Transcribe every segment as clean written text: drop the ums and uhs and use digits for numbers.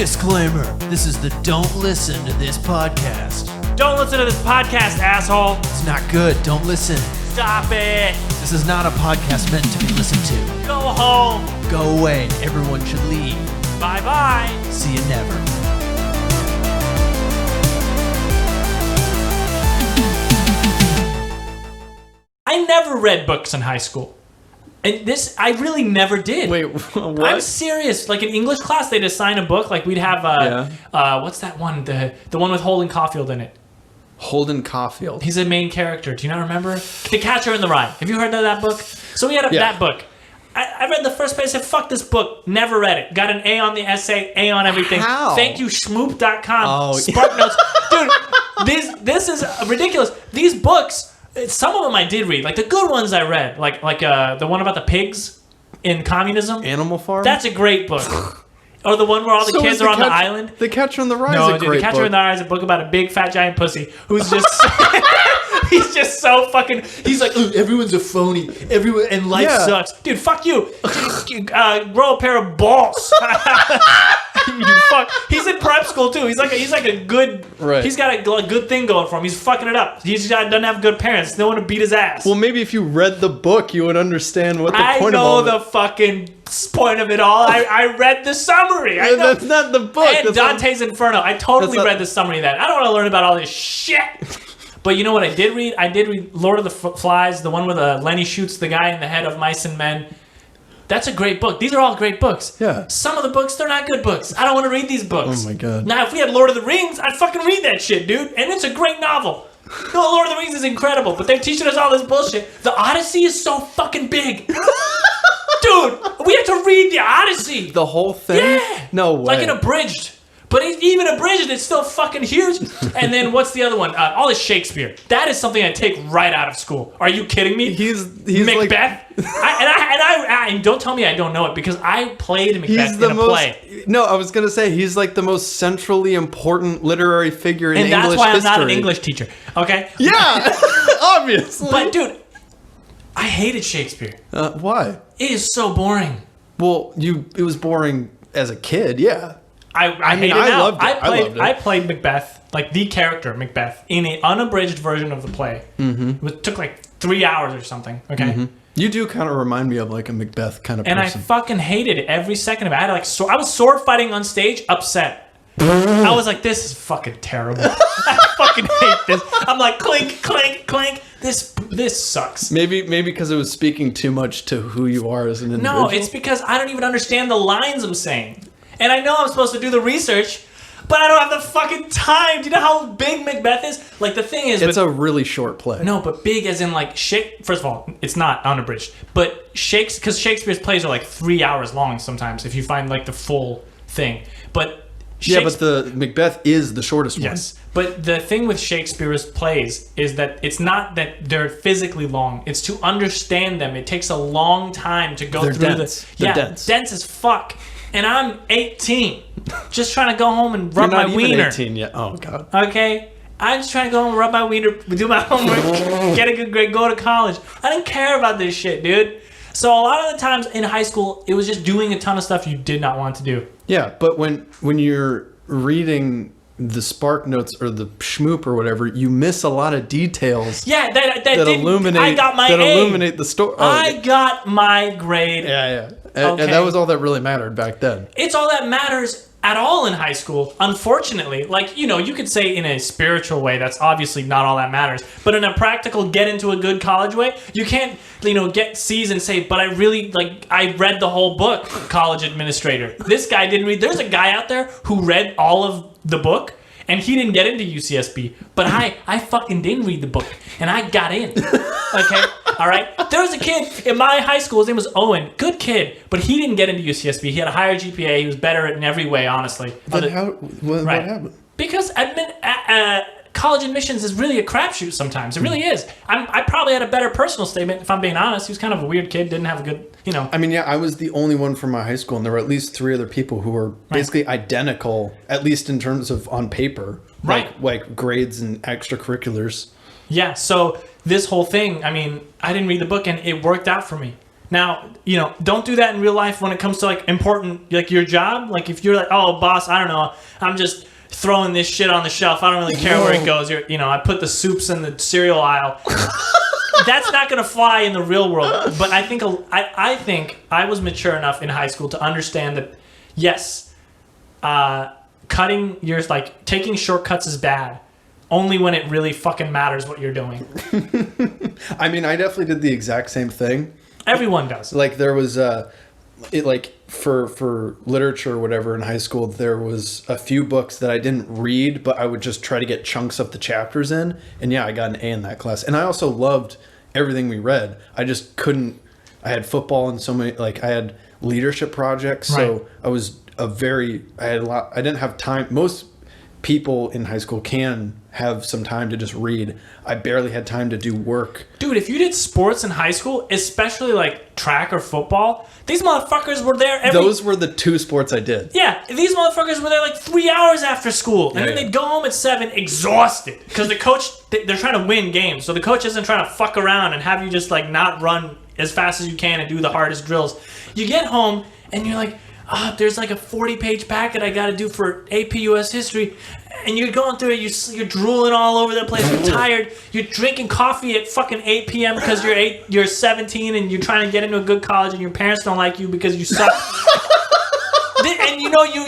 Disclaimer, this is the don't listen to this podcast. Don't listen to this podcast, asshole. It's not good, don't listen. Stop it. This is not a podcast meant to be listened to. Go home. Go away, everyone should leave. Bye-bye. See you never. I never read books in high school. And this, I really never did. Wait, what? I'm serious. Like in English class, they'd assign a book. Like we'd have, what's that one? The one with Holden Caulfield in it. Holden Caulfield. He's a main character. Do you not remember? The Catcher in the Rye. Have you heard of that book? So we had that book. I read the first page. I said, fuck this book. Never read it. Got an A on the essay, A on everything. How? Thank you, schmoop.com. Oh, Spark Notes. Dude, this is ridiculous. These books... Some of them I did read, like the good ones I read, like the one about the pigs in communism. Animal Farm? That's a great book. Or the one where all the kids are on the island. The Catcher in the Rye No, is a dude, great The Catcher book. in the Rye is a book about a big fat giant pussy who's just he's just so fucking. He's like, everyone's a phony. Everyone and life sucks, dude. Fuck you. Grow a pair of balls. You fuck. He's in prep school too. He's like a good. Right. He's got a good thing going for him. He's fucking it up. Doesn't have good parents. They want to beat his ass. Well, maybe if you read the book, you would understand what the point of I all know the fucking point of it all. I read the summary. I know. That's not the book. And That's Dante's Inferno. I totally read the summary of that. I don't want to learn about all this shit. But you know what I did read? I did read Lord of the Flies, the one where Lenny shoots the guy in the head of Mice and Men. That's a great book. These are all great books. Yeah. Some of the books, they're not good books. I don't want to read these books. Oh my God. Now, if we had Lord of the Rings, I'd fucking read that shit, dude. And it's a great novel. No, Lord of the Rings is incredible, but they're teaching us all this bullshit. The Odyssey is so fucking big. Dude, we have to read the Odyssey. The whole thing? Yeah. No way. Like an abridged. But even abridged, it's still fucking huge. And then what's the other one? All this Shakespeare. That is something I take right out of school. Are you kidding me? He's Macbeth. like... and don't tell me I don't know it because I played Macbeth in a play. No, I was gonna say he's like the most centrally important literary figure in English history. And that's why I'm not an English teacher. Okay. Yeah, obviously. But dude, I hated Shakespeare. Why? It is so boring. Well, it was boring as a kid. Yeah. I mean, hate it now. loved it. I played Macbeth, like the character Macbeth, in an unabridged version of the play. Mm-hmm. It took like 3 hours or something. Okay. Mm-hmm. You do kind of remind me of like a Macbeth kind of person. And I fucking hated it every second of it. I had I was sword fighting on stage, upset. I was like, this is fucking terrible. I fucking hate this. I'm like, clink, clink, clink. This sucks. Maybe because it was speaking too much to who you are as an individual. No, it's because I don't even understand the lines I'm saying. And I know I'm supposed to do the research, but I don't have the fucking time. Do you know how big Macbeth is? Like, the thing is... It's a really short play. No, but big as in, like, first of all, it's not unabridged. But because Shakespeare's plays are, like, 3 hours long sometimes, if you find, like, the full thing. But but the Macbeth is the shortest one. Yes. But the thing with Shakespeare's plays is that it's not that they're physically long. It's to understand them. It takes a long time to go through dense. They're dense. Dense as fuck. And I'm 18, just trying to go home and rub my wiener. You're not even 18 yet. Oh, God. Okay? I'm just trying to go home and rub my wiener, do my homework, get a good grade, go to college. I didn't care about this shit, dude. So a lot of the times in high school, it was just doing a ton of stuff you did not want to do. Yeah, but when you're reading the Spark Notes or the Schmoop or whatever, you miss a lot of details. Yeah, that illuminate. I got my illuminate the story. Oh, I got my grade. Yeah. And that was all that really mattered back then. It's all that matters at all in high school, unfortunately. Like, you could say in a spiritual way, that's obviously not all that matters. But in a practical, get into a good college way, you can't, get C's and say, but I really, I read the whole book, college administrator. This guy didn't read. There's a guy out there who read all of the book, and he didn't get into UCSB. But I fucking didn't read the book, and I got in. Okay? All right? There was a kid in my high school. His name was Owen. Good kid. But he didn't get into UCSB. He had a higher GPA. He was better in every way, honestly. What happened? Because college admissions is really a crapshoot sometimes. It really is. I probably had a better personal statement, if I'm being honest. He was kind of a weird kid. Didn't have a good, I mean, I was the only one from my high school, and there were at least 3 other people who were basically identical, at least in terms of on paper. Right. Like grades and extracurriculars. Yeah, so this whole thing, I mean, I didn't read the book, and it worked out for me. Now, don't do that in real life when it comes to like important, like your job. Like if you're like, oh, boss, I don't know, I'm just throwing this shit on the shelf. I don't really care where it goes. I put the soups in the cereal aisle. That's not gonna fly in the real world. But I think I was mature enough in high school to understand that, yes, taking shortcuts is bad. Only when it really fucking matters what you're doing. I mean, I definitely did the exact same thing. Everyone does. Like there was for literature or whatever in high school, there was a few books that I didn't read, but I would just try to get chunks of the chapters in. And yeah, I got an A in that class. And I also loved everything we read. I just couldn't. I had football and so many. Like I had leadership projects, so I was I had a lot. I didn't have time. Most people in high school can have some time to just read. I barely had time to do work. Dude, if you did sports in high school, especially like track or football, these motherfuckers were there Those were the two sports I did. Yeah, these motherfuckers were there like 3 hours after school. And then they'd go home at 7 exhausted. Because the coach, they're trying to win games. So the coach isn't trying to fuck around and have you just like not run as fast as you can and do the hardest drills. You get home and you're like, there's like a 40-page packet I got to do for AP US history. And you're going through it, you're drooling all over the place, you're tired, you're drinking coffee at fucking 8 p.m. because you're 17 and you're trying to get into a good college and your parents don't like you because you suck. And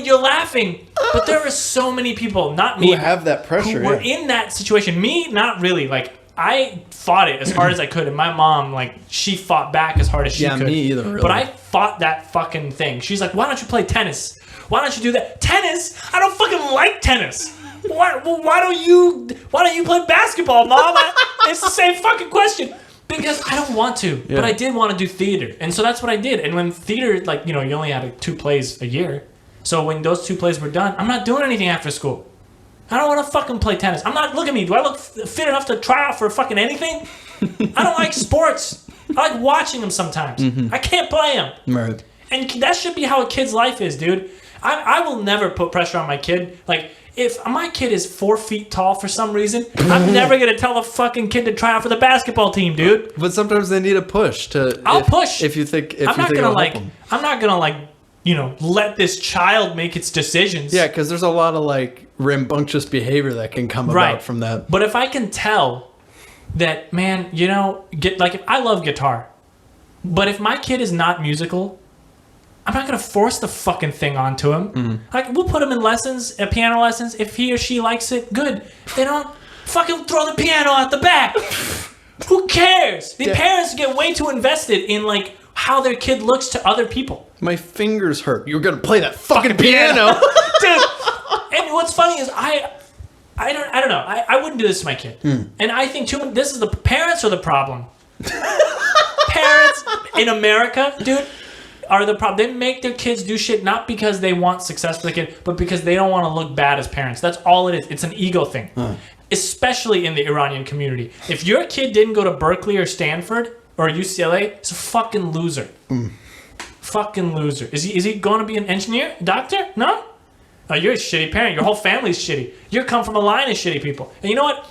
you're laughing. But there are so many people, not me, who have that pressure, who were in that situation. Me, not really. Like, I fought it as hard as I could, and my mom, like, she fought back as hard as she could. Yeah, me either, really. But I fought that fucking thing. She's like, why don't you play tennis? Why don't you do that? Tennis? I don't fucking like tennis. Why don't you play basketball, Mom? It's the same fucking question. Because I don't want to, but I did want to do theater. And so that's what I did. And when theater, like, you only had 2 plays a year. So when those 2 plays were done, I'm not doing anything after school. I don't want to fucking play tennis. Look at me. Do I look fit enough to try out for fucking anything? I don't like sports. I like watching them sometimes. Mm-hmm. I can't play them. Right. And that should be how a kid's life is, dude. I will never put pressure on my kid. Like, if my kid is 4 feet tall for some reason, I'm never going to tell the fucking kid to try out for the basketball team, dude. But sometimes they need a push to... I'll push. If you think... I'm not going to let this child make its decisions. Yeah, because there's a lot of, like, rambunctious behavior that can come about from that. But if I can tell that, man, if I love guitar, but if my kid is not musical... I'm not going to force the fucking thing onto him. Mm-hmm. Like, we'll put him in lessons, piano lessons. If he or she likes it, good. If they don't, fucking throw the piano out the back. Who cares? The parents get way too invested in, like, how their kid looks to other people. My fingers hurt. You're going to play that fucking piano. Dude. And what's funny is I don't know. I wouldn't do this to my kid. And I think, this is the parents are the problem. Parents in America, dude, are the problem. They make their kids do shit not because they want success for the kid, but because they don't want to look bad as parents. That's all it is. It's an ego thing. Especially in the Iranian community. If your kid didn't go to Berkeley or Stanford or UCLA, he's a fucking loser. Fucking loser. Is he going to be an engineer? Doctor? No? Oh, you're a shitty parent. Your whole family's shitty. You come from a line of shitty people. And you know what?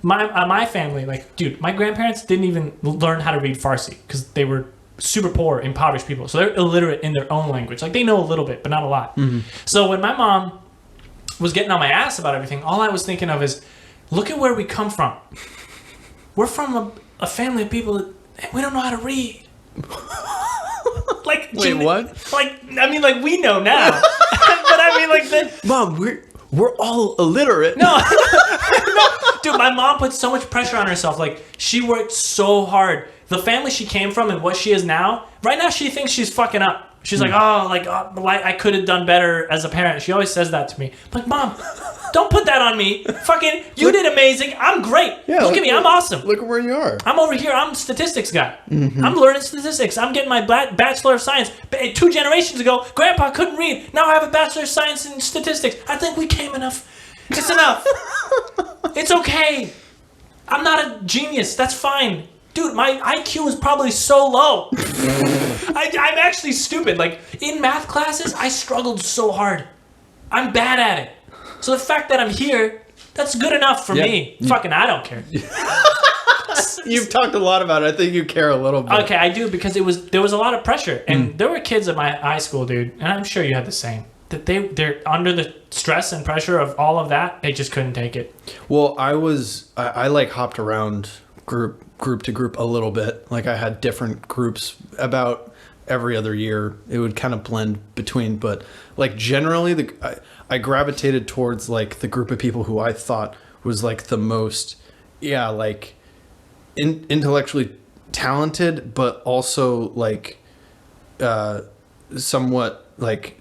My family, like, dude, my grandparents didn't even learn how to read Farsi because they were super poor, impoverished people. So they're illiterate in their own language. Like, they know a little bit, but not a lot. Mm-hmm. So when my mom was getting on my ass about everything, all I was thinking of is, look at where we come from. We're from a family of people that we don't know how to read. Like, wait, what? Like, I mean, like, we know now. But I mean, like, Mom, we're all illiterate. No. Dude, my mom put so much pressure on herself. Like, she worked so hard. The family she came from and what she is now, right now she thinks she's fucking up. She's like, I could have done better as a parent. She always says that to me. I'm like, Mom, don't put that on me. Fucking, you did amazing. I'm great. Yeah, look at me. I'm awesome. Look at where you are. I'm over here. I'm a statistics guy. Mm-hmm. I'm learning statistics. I'm getting my Bachelor of Science. 2 generations ago, Grandpa couldn't read. Now I have a Bachelor of Science in statistics. I think we came enough. It's enough. It's okay. I'm not a genius. That's fine. Dude, my IQ is probably so low. I'm actually stupid. Like, in math classes, I struggled so hard. I'm bad at it. So the fact that I'm here, that's good enough for me. Fucking, I don't care. You've talked a lot about it. I think you care a little bit. Okay, I do, because there was a lot of pressure, and there were kids at my high school, dude, and I'm sure you had the same. That they're under the stress and pressure of all of that, they just couldn't take it. Well, I like hopped around group to group a little bit. Like I had different groups about every other year. It would kind of blend between, but like generally I gravitated towards like the group of people who I thought was like the most, like intellectually talented, but also like somewhat like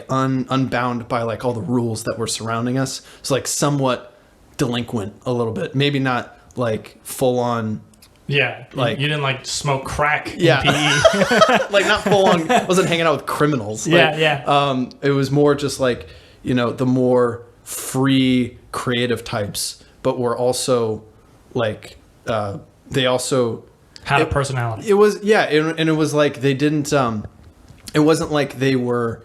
unbound by like all the rules that were surrounding us. So like somewhat delinquent a little bit, maybe not like full on. Yeah, like you didn't like smoke crack in yeah. PE. Like not full on. Wasn't hanging out with criminals. Like, yeah. It was more just like, the more free creative types, but were also like they also had a personality. It was and it was like they didn't. It wasn't like they were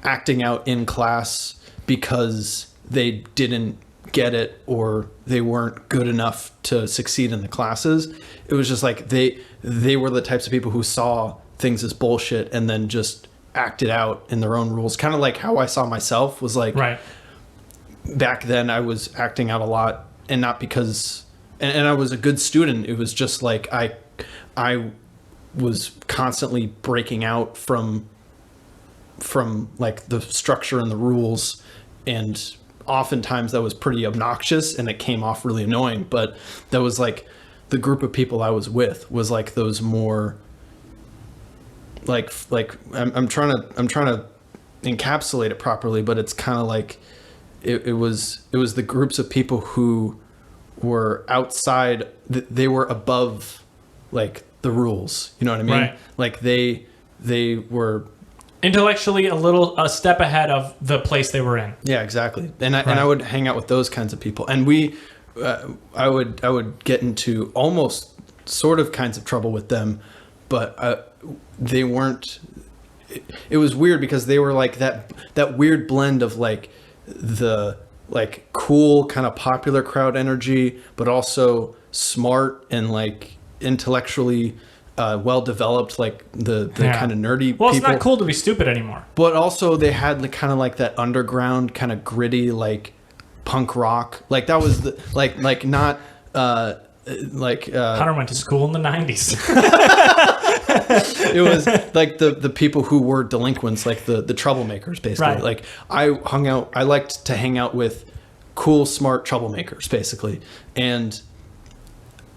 acting out in class because they didn't get it or they weren't good enough to succeed in the classes. It was just like they were the types of people who saw things as bullshit and then just acted out in their own rules. Kind of like how I saw myself was like, right. Back then I was acting out a lot, and not because, and I was a good student. It was just like I was constantly breaking out from like the structure and the rules, and oftentimes that was pretty obnoxious and it came off really annoying. But that was like the group of people I was with was like those more like I'm trying to encapsulate it properly, but it's kind of like it was the groups of people who were outside, they were above like the rules, you know what I mean? Right. Like they were intellectually a step ahead of the place they were in. Yeah, exactly. And I would hang out with those kinds of people, and I would get into almost sort of kinds of trouble with them, but they weren't. It was weird because they were like that weird blend of like the like cool kind of popular crowd energy, but also smart and like intellectually well developed, like the kind of nerdy well, it's people. not cool to be stupid anymore, but also they had like kind of like that underground kind of gritty like punk rock, like that was the like not Hunter went to school in the 90s. It was like the people who were delinquents, like the troublemakers, basically. Right. Like I liked to hang out with cool, smart troublemakers, basically. And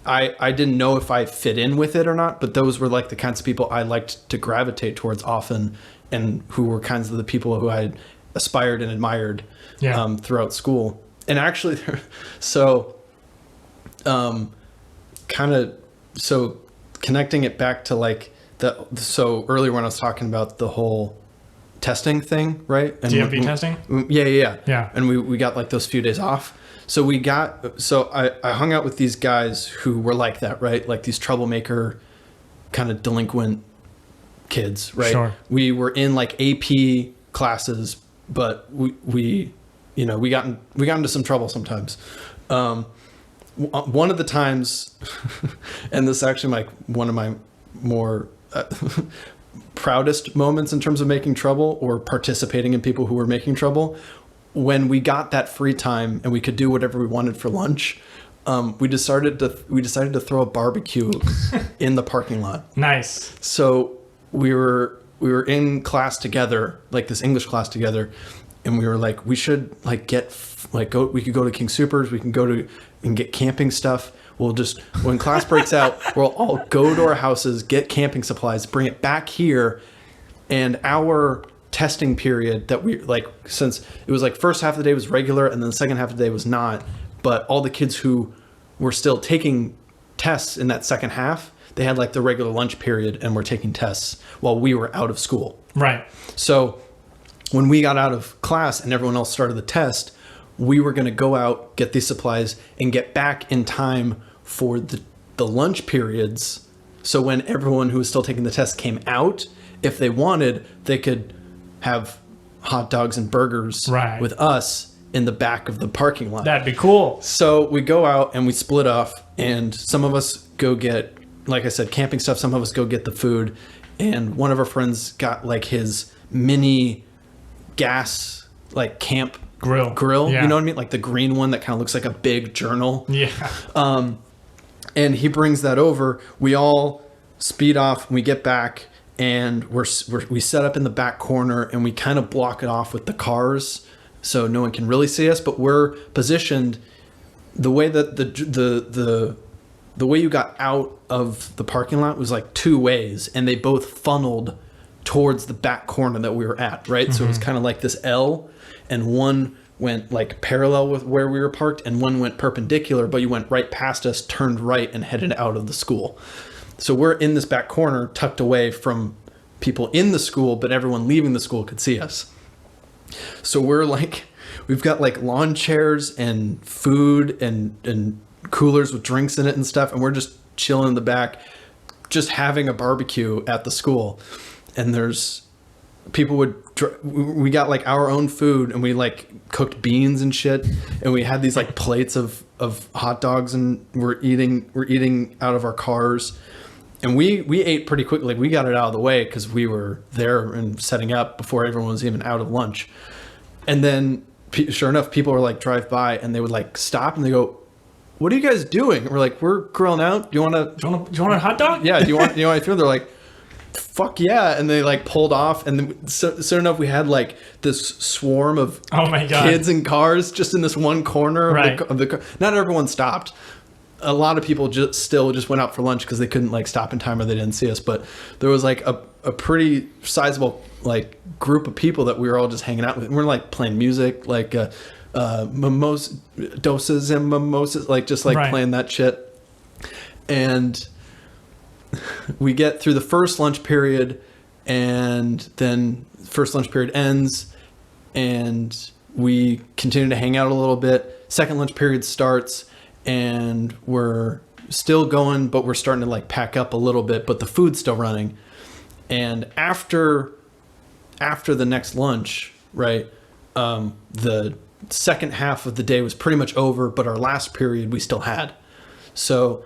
I didn't know if I fit in with it or not, but those were like the kinds of people I liked to gravitate towards often, and who were kinds of the people who I aspired and admired throughout school. And actually, so connecting it back to like so earlier when I was talking about the whole testing thing, right? And DMV testing? Yeah. And we got like those few days off. So I hung out with these guys who were like that, right? Like these troublemaker kind of delinquent kids, right? Sure. We were in like AP classes, but we got into some trouble sometimes. One of the times, and this is actually like one of my more proudest moments in terms of making trouble or participating in people who were making trouble, when we got that free time and we could do whatever we wanted for lunch, we decided to throw a barbecue in the parking lot. Nice. So we were in class together, like this English class together, and we were like, we should like we could go to King Soopers, we can go to and get camping stuff. We'll just, when class breaks out, we'll all go to our houses, get camping supplies, bring it back here, and our testing period that we like, since it was like first half of the day was regular and then the second half of the day was not, but all the kids who were still taking tests in that second half, they had like the regular lunch period and were taking tests while we were out of school. Right. So when we got out of class and everyone else started the test, we were going to go out, get these supplies, and get back in time for the lunch periods. So when everyone who was still taking the test came out, if they wanted, they could have hot dogs and burgers with us in the back of the parking lot. That'd be cool. So we go out and we split off, and some of us go get, like I said, camping stuff. Some of us go get the food, and one of our friends got like his mini gas like camp grill. Yeah. You know what I mean? Like the green one that kind of looks like a big journal. Yeah. And he brings that over. We all speed off. And we get back, and we set up in the back corner, and we kind of block it off with the cars, so no one can really see us. But we're positioned the way that the way you got out of the parking lot was like two ways, and they both funneled towards the back corner that we were at, right? So it was kind of like this L, and one went like parallel with where we were parked, and one went perpendicular, but you went right past us, turned right, and headed out of the school. So we're in this back corner, tucked away from people in the school, but everyone leaving the school could see us. So we're like, we've got like lawn chairs and food and coolers with drinks in it and stuff, and we're just chilling in the back, just having a barbecue at the school. And there's people we got like our own food, and we like cooked beans and shit, and we had these like plates of hot dogs, and we're eating out of our cars. And we ate pretty quickly. Like, we got it out of the way because we were there and setting up before everyone was even out of lunch. And then sure enough, people were like drive by, and they would like stop, and they go, "What are you guys doing?" And we're like, "We're grilling out. Do you want a hot dog?" Yeah. Do you want food? They're like, "Fuck yeah!" And they like pulled off, and then soon enough, we had like this swarm of kids and cars just in this one corner of the car. Not everyone stopped. A lot of people still went out for lunch because they couldn't like stop in time, or they didn't see us. But there was like a pretty sizable like group of people that we were all just hanging out with. And we're like playing music, like doozies and mimosas, like just like playing that shit. And we get through the first lunch period, and then first lunch period ends, and we continue to hang out a little bit. Second lunch period starts, and we're still going, but we're starting to like pack up a little bit, but the food's still running. And after the next lunch, right, the second half of the day was pretty much over, but our last period we still had. So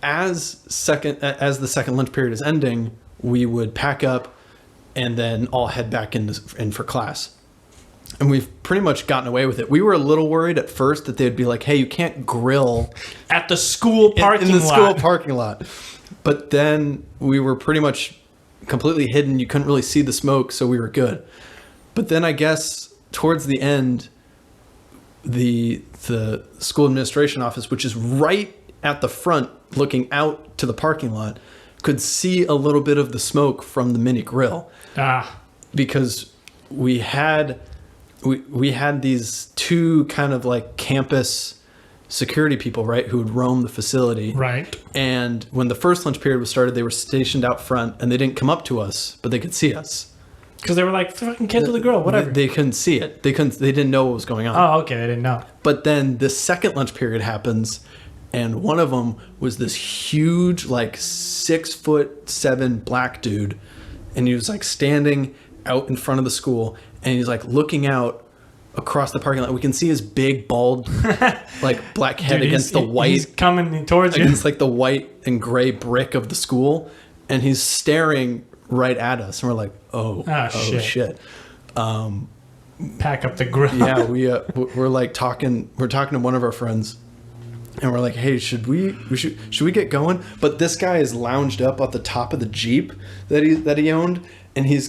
as the second lunch period is ending, we would pack up and then all head back in for class. And we've pretty much gotten away with it. We were a little worried at first that they'd be like, "Hey, you can't grill at the school parking lot." In the school parking lot. But then we were pretty much completely hidden. You couldn't really see the smoke, so we were good. But then I guess towards the end, the school administration office, which is right at the front looking out to the parking lot, could see a little bit of the smoke from the mini grill. Because we had these two kind of like campus security people, right, who would roam the facility. Right. And when the first lunch period was started, they were stationed out front, and they didn't come up to us, but they could see us. Because they were like, fucking kids with the grill, whatever. They couldn't see it. They didn't know what was going on. Oh, okay. They didn't know. But then the second lunch period happens, and one of them was this huge, like 6'7" black dude. And he was like standing out in front of the school, and he's like looking out across the parking lot. We can see his big, bald, like black head against the white. He's coming towards you. Against like the white and gray brick of the school. And he's staring right at us. And we're like, oh shit. Pack up the grill. Yeah, we're like talking. We're talking to one of our friends, and we're like, "Hey, should we get going?" But this guy is lounged up at the top of the Jeep that he owned, and he's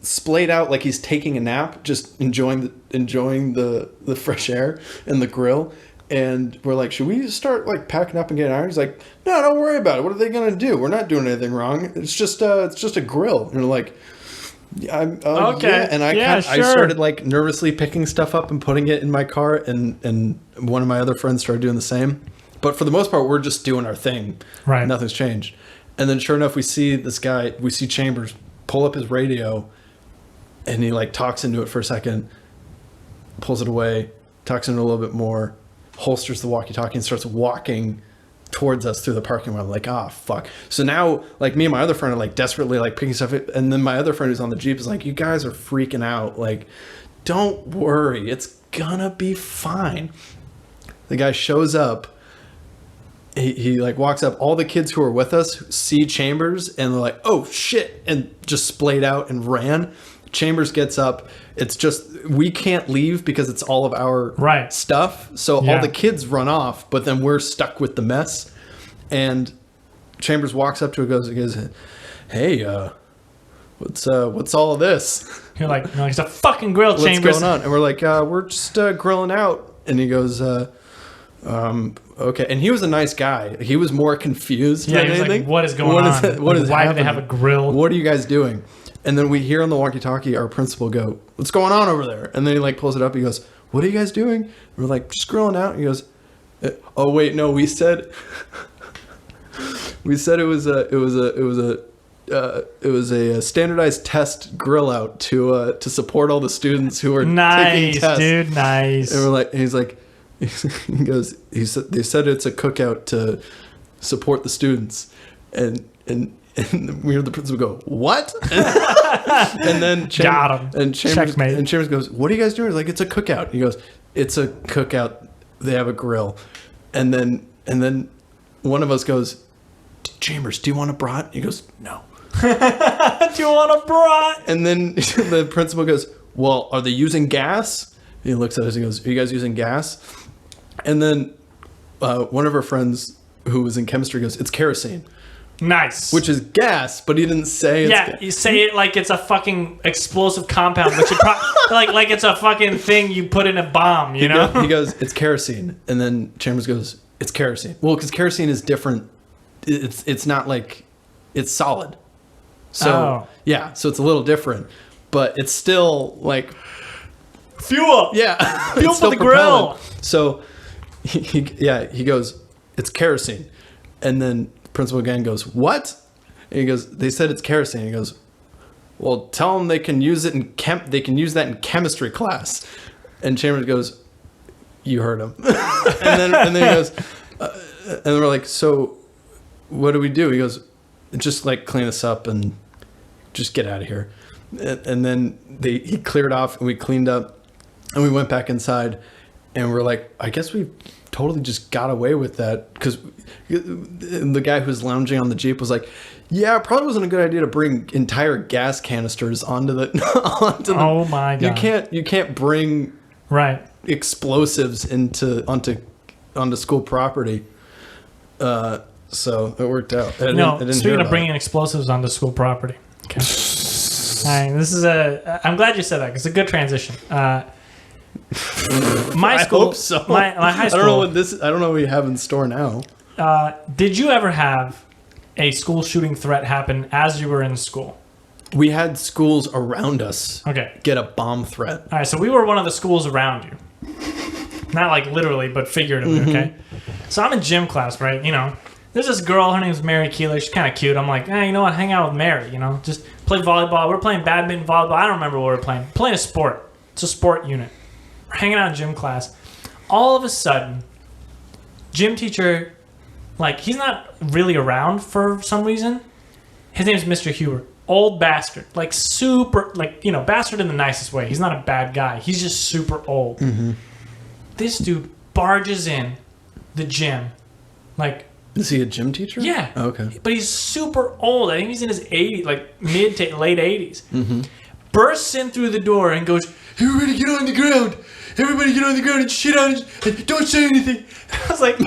splayed out like he's taking a nap, just enjoying the fresh air and the grill. And we're like, "Should we start like packing up and getting out?" He's like, "No, don't worry about it. What are they gonna do? We're not doing anything wrong. It's just a grill." And we're like, okay. Yeah. And I started like nervously picking stuff up and putting it in my car, and one of my other friends started doing the same. But for the most part, we're just doing our thing. Right. Nothing's changed. And then sure enough, we see Chambers pull up his radio, and he like talks into it for a second, pulls it away, talks into it a little bit more, holsters the walkie-talkie, and starts walking towards us through the parking lot. I'm like, fuck. So now, like, me and my other friend are like desperately like picking stuff up, and then my other friend who's on the Jeep is like, "You guys are freaking out. Like, don't worry. It's gonna be fine. The guy shows up. He like walks up. All the kids who are with us see Chambers and they're like, "Oh shit!" and just splayed out and ran. Chambers gets up. It's just we can't leave because it's all of our stuff. So all the kids run off, but then we're stuck with the mess. And Chambers walks up to it, goes, "Hey, what's all of this?" You're like, "No, it's a fucking grill, Chambers. What's going on?" And we're like, "We're just grilling out." And he goes, "Okay." And he was a nice guy. He was more confused than anything. Like, what is going on? What is why happening? do they have a grill? What are you guys doing? And then we hear on the walkie-talkie our principal go, "What's going on over there?" And then he like pulls it up. He goes, "What are you guys doing?" And we're like, "Just grilling out." And he goes, "Oh wait, no, we said it was a standardized test grill out to support all the students who are taking tests." Dude, nice. And we're like, and he's like, he goes, they said it's a cookout to support the students, and we heard the principal go, "What?" And then got him. And Chambers goes, "What are you guys doing?" He's like, "It's a cookout." He goes, "It's a cookout. They have a grill." And then one of us goes, "Chambers, do you want a brat?" He goes, "No." Do you want a brat? And then the principal goes, "Well, are they using gas?" And he looks at us and goes, "Are you guys using gas?" And then one of our friends who was in chemistry goes, "It's kerosene." Nice. Which is gas, but he didn't say it's you say it like it's a fucking explosive compound, which like it's a fucking thing you put in a bomb, you know? He goes, "It's kerosene." And then Chambers goes, "It's kerosene." Well, because kerosene is different. It's not like, it's solid. So, so it's a little different. But it's still like... Fuel! Yeah. Fuel for the grill! So, he goes, "It's kerosene." And then principal again goes, "What?" And he goes, "They said it's kerosene." He goes, "Well, tell them they can use it they can use that in chemistry class." And Chambers goes, "You heard him." and then he goes, and we're like, "So what do we do?" He goes, "Just like clean this up and just get out of here." And then he cleared off and we cleaned up and we went back inside and we're like, "I guess we totally just got away with that," because the guy who was lounging on the Jeep was like, "Yeah, it probably wasn't a good idea to bring entire gas canisters onto the oh my god, you can't bring explosives onto school property." So it worked out. Speaking of bringing explosives onto school property, okay. All right, I'm glad you said that because it's a good transition. My school, I hope so. My high school. I don't know what we have in store now. Did you ever have a school shooting threat happen as you were in school? We had schools around us get a bomb threat. All right, so we were one of the schools around you. Not like literally, but figuratively, okay? So I'm in gym class, right? You know, there's this girl, her name's Mary Keeler. She's kind of cute. I'm like, you know what? Hang out with Mary, you know? Just play volleyball. We're playing badminton, volleyball. I don't remember what we're playing. Playing a sport. It's a sport unit. We're hanging out in gym class. All of a sudden, gym teacher, like, he's not really around for some reason. His name's Mr. Huber. Old bastard. Like, super, like, you know, bastard in the nicest way. He's not a bad guy. He's just super old. Mm-hmm. This dude barges in the gym. Like... Is he a gym teacher? Yeah. Oh, okay. But he's super old. I think he's in his 80s, like mid to late 80s. Mm-hmm. Bursts in through the door and goes, "Everybody get on the ground. Everybody get on the ground and shit on it. And don't say anything." I was like...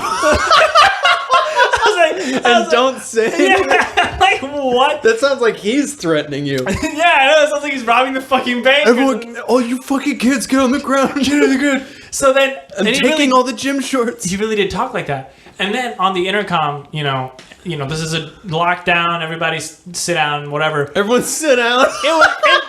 don't say anything? Yeah, like what? That sounds like he's threatening you. Yeah, I know. It sounds like he's robbing the fucking bank. Everyone, all you fucking kids, get on the ground. Get on the ground. So then... I'm taking all the gym shorts. He really did talk like that. And then on the intercom, you know, this is a lockdown. Everybody sit down, whatever. Everyone sit down.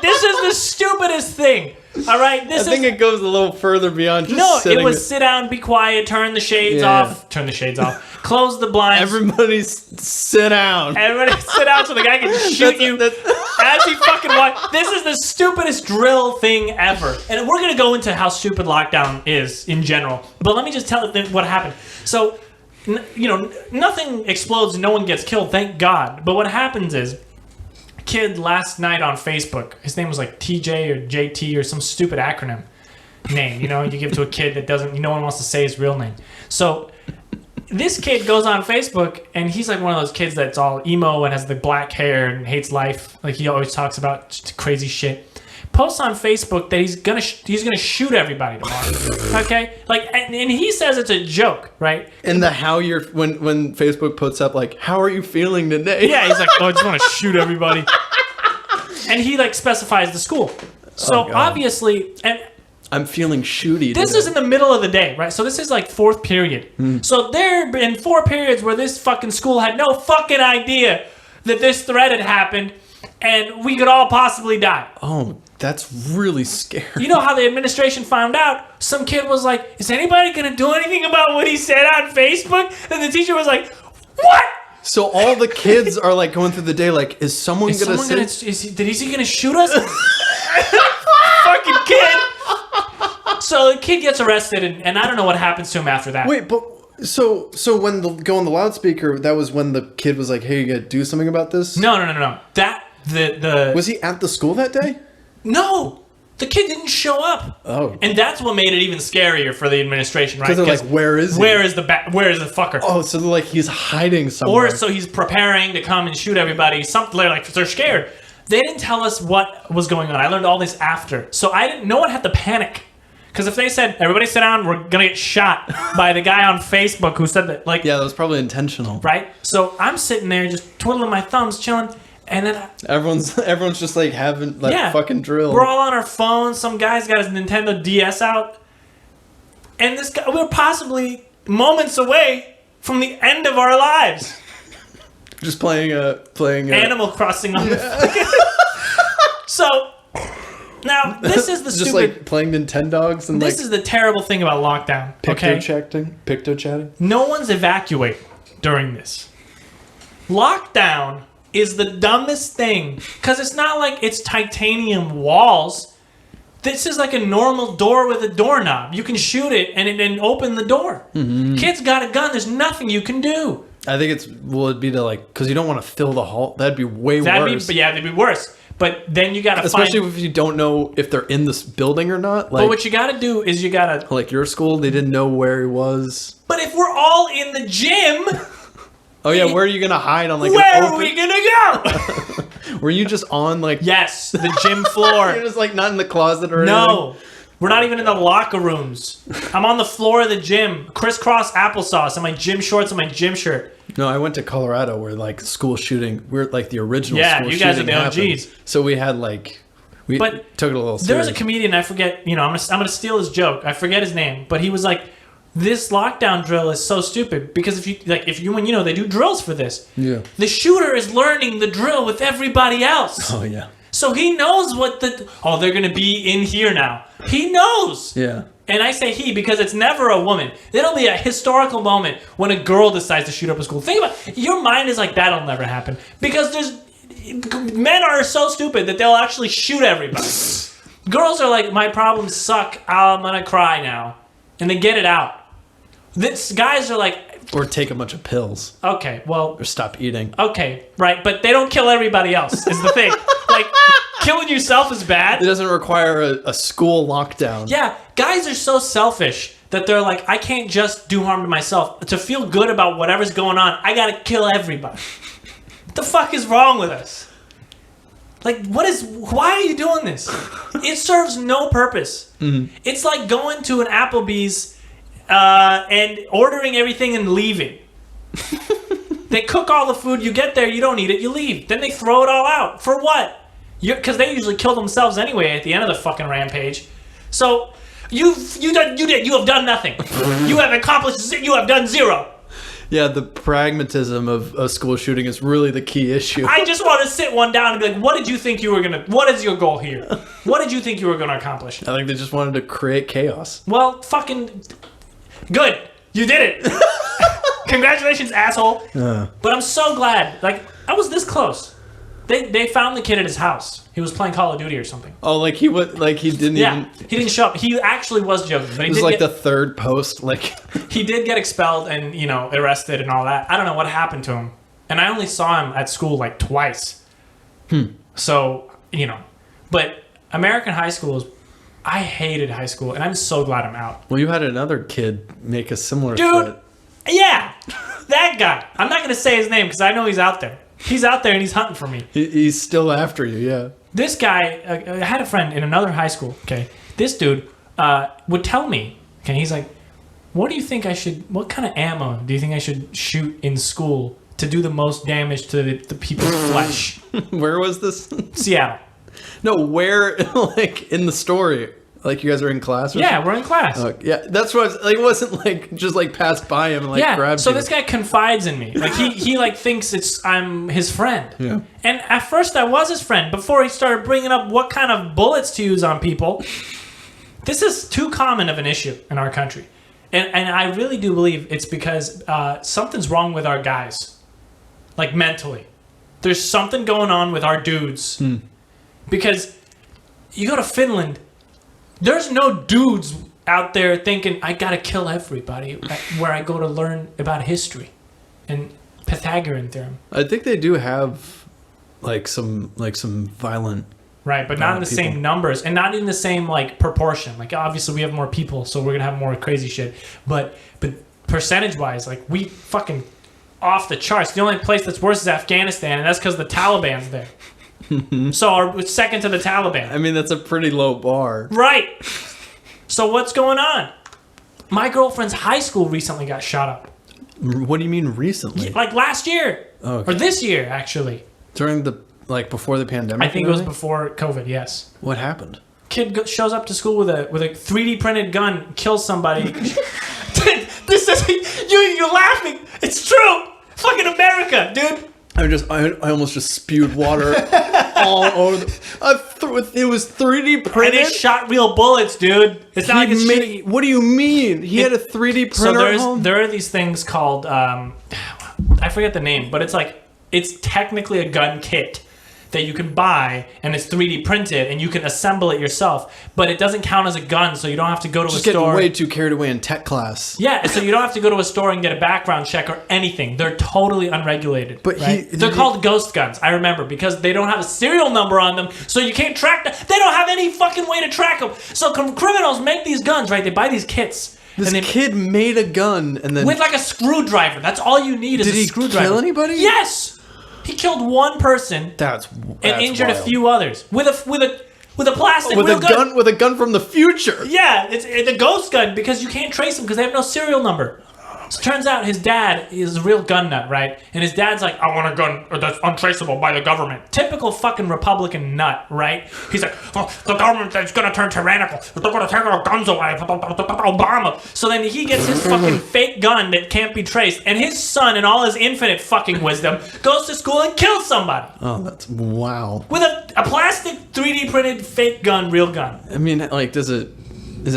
This is the stupidest thing. All right, I think it goes a little further beyond just sitting. It was sit down, be quiet, turn the shades off. Turn the shades off. Close the blinds. Everybody sit down. Everybody sit down so the guy can shoot you as he fucking walks. This is the stupidest drill thing ever. And we're going to go into how stupid lockdown is in general. But let me just tell you what happened. So... nothing explodes, no one gets killed, thank God. But what happens is, a kid last night on Facebook, his name was like TJ or JT or some stupid acronym. name. You know, you give it to a kid that doesn't. No one wants to say his real name. So this kid goes on Facebook, and he's like one of those kids that's all emo and has the black hair and hates life. Like he always talks about crazy shit. Posts on Facebook that he's gonna shoot everybody tomorrow. Okay, like, and he says it's a joke, right? And the how you're when Facebook puts up like, how are you feeling today? Yeah, he's like, oh, I just want to shoot everybody. And he like specifies the school. So obviously, and I'm feeling shooty. This is in the middle of the day, right? So this is like fourth period. So there have been 4 periods where this fucking school had no fucking idea that this threat had happened, and we could all possibly die. Oh, that's really scary. You know how the administration found out? Some kid was like, is anybody going to do anything about what he said on Facebook? And the teacher was like, what? So all the kids are like going through the day like, is someone going to say... Is he going to shoot us? Fucking kid. So the kid gets arrested, and I don't know what happens to him after that. Wait, but... So when go on the loudspeaker, that was when the kid was like, hey, you got to do something about this? No. The Was he at the school that day? No, the kid didn't show up. Oh, and that's what made it even scarier for the administration, right? Because they're like, where is he? Where is the fucker? Oh, so they're like, he's hiding somewhere. Or so he's preparing to come and shoot everybody. Something like they're scared. They didn't tell us what was going on. I learned all this after, so no one had to panic. Because if they said, everybody sit down, we're going to get shot by the guy on Facebook who said that, like... Yeah, that was probably intentional. Right? So I'm sitting there just twiddling my thumbs, chilling. And then everyone's just like having fucking drill. We're all on our phones. Some guy's got his Nintendo DS out, and this guy, we're possibly moments away from the end of our lives. Just playing Animal Crossing on the. So now this is the just stupid. Like playing Nintendogs and this is the terrible thing about lockdown. Picto chatting. No one's evacuating during this. Lockdown is the dumbest thing, because it's not like it's titanium walls. This is like a normal door with a doorknob. You can shoot it and then open the door. Mm-hmm. Kids got a gun. There's nothing you can do. I think it'd be to like, because you don't want to fill the hall. That'd be worse. That'd be worse. But then you got to especially if you don't know if they're in this building or not. Like, but what you got to do is you got to... Like your school, they didn't know where he was. But if we're all in the gym... Oh yeah, where are you gonna hide on like? Where are we gonna go? Were you just on like? Yes, the gym floor. You're just like not in the closet or no. anything? We're not even in the locker rooms. I'm on the floor of the gym, crisscross applesauce in my gym shorts and my gym shirt. No, I went to Colorado where like school shooting. We're like the original. Yeah, school you guys are shooting the happened. OGs. So we had like, but took it a little serious. There was a comedian, I forget. You know, I'm gonna steal his joke. I forget his name, but he was like, this lockdown drill is so stupid because if you they do drills for this. Yeah. The shooter is learning the drill with everybody else. Oh yeah. So he knows what they're gonna be in here now. He knows. Yeah. And I say he because it's never a woman. There'll be a historical moment when a girl decides to shoot up a school. Think about it. Your mind is like, that'll never happen. Because men are so stupid that they'll actually shoot everybody. Girls are like, my problems suck. I'm gonna cry now. And they get it out. Guys are like... Or take a bunch of pills. Okay, well... Or stop eating. Okay, right. But they don't kill everybody else, is the thing. Like, killing yourself is bad. It doesn't require a school lockdown. Yeah, guys are so selfish that they're like, I can't just do harm to myself. To feel good about whatever's going on, I gotta kill everybody. What the fuck is wrong with us? Like, why are you doing this? It serves no purpose. Mm-hmm. It's like going to an Applebee's and ordering everything and leaving. They cook all the food, you get there, you don't eat it, you leave. Then they throw it all out. For what? Because they usually kill themselves anyway at the end of the fucking rampage. So, you have done nothing. You have accomplished, you have done zero. Yeah, the pragmatism of a school shooting is really the key issue. I just want to sit one down and be like, what is your goal here? What did you think you were going to accomplish? I think they just wanted to create chaos. Well, fucking... Good. You did it. Congratulations, asshole. But I'm so glad. Like, I was this close. They found the kid at his house. He was playing Call of Duty or something. Oh, like he didn't even... he didn't show up. He actually was joking. But it was like the third post. Like he did get expelled and, arrested and all that. I don't know what happened to him. And I only saw him at school like twice. So, but American high school is I hated high school, and I'm so glad I'm out. Well, you had another kid make a similar Dude, threat. yeah, that guy. I'm not going to say his name because I know he's out there. He's out there and he's hunting for me. He's still after you, yeah. This guy, I had a friend in another high school, okay? This dude would tell me, okay, he's like, what kind of ammo do you think I should shoot in school to do the most damage to the people's flesh? Where was this? Seattle. No, where, like, in the story? Like, you guys are in class or Yeah, something? we're in class. Yeah, that's what I was, like, it wasn't, like, just, like, passed by him and, like, grabbed so you. this guy confides in me. Like, he like, thinks I'm his friend. Yeah. And at first I was his friend before he started bringing up what kind of bullets to use on people. This is too common of an issue in our country. And I really do believe it's because something's wrong with our guys. Like, mentally. There's something going on with our dudes. Because you go to Finland, there's no dudes out there thinking, I gotta kill everybody, where I go to learn about history and Pythagorean theorem. I think they do have, like, some violent... Right, but not in the people. same numbers and not in the same, like, proportion. Like, obviously we have more people, so we're gonna have more crazy shit. But percentage-wise, like, we fucking off the charts. The only place that's worse is Afghanistan, and that's because the Taliban's there. So we're second to the Taliban. I mean, that's a pretty low bar. Right. So what's going on? My girlfriend's high school recently got shot up. What do you mean recently? Like last year. Oh, okay. Or this year, actually. During the, like, before the pandemic? I think it was before COVID, yes. What happened? Kid shows up to school with a 3D printed gun, kills somebody. This is... You're laughing. It's true. Fucking America, dude. I almost just spewed water all over. It was 3D printed. And it shot real bullets, dude. It's not like it's shooting. What do you mean? He had a 3D printer at home? There are these things called I forget the name, but it's technically a gun kit that you can buy, and it's 3D printed, and you can assemble it yourself. But it doesn't count as a gun, so you don't have to go to a store. Just getting way too carried away in tech class. Yeah, so you don't have to go to a store and get a background check or anything. They're totally unregulated. But right? They're called ghost guns. I remember because they don't have a serial number on them, so you can't track them. They don't have any fucking way to track them. So criminals make these guns, right? They buy these kits. This kid made a gun and then with like a screwdriver. That's all you need is a screwdriver. Did he kill anybody? Yes. He killed one person that's and injured wild. a few others with a plastic with real a gun with a gun from the future. Yeah, it's a ghost gun because you can't trace them because they have no serial number. So it turns out his dad is a real gun nut, right? And his dad's like, I want a gun that's untraceable by the government. Typical fucking Republican nut, right? He's like, oh, the government is going to turn tyrannical. They're going to take our guns away. Obama. So then he gets his fucking fake gun that can't be traced. And his son, in all his infinite fucking wisdom, goes to school and kills somebody. Oh, that's wow. With a plastic 3D printed fake gun, real gun. I mean, like, is it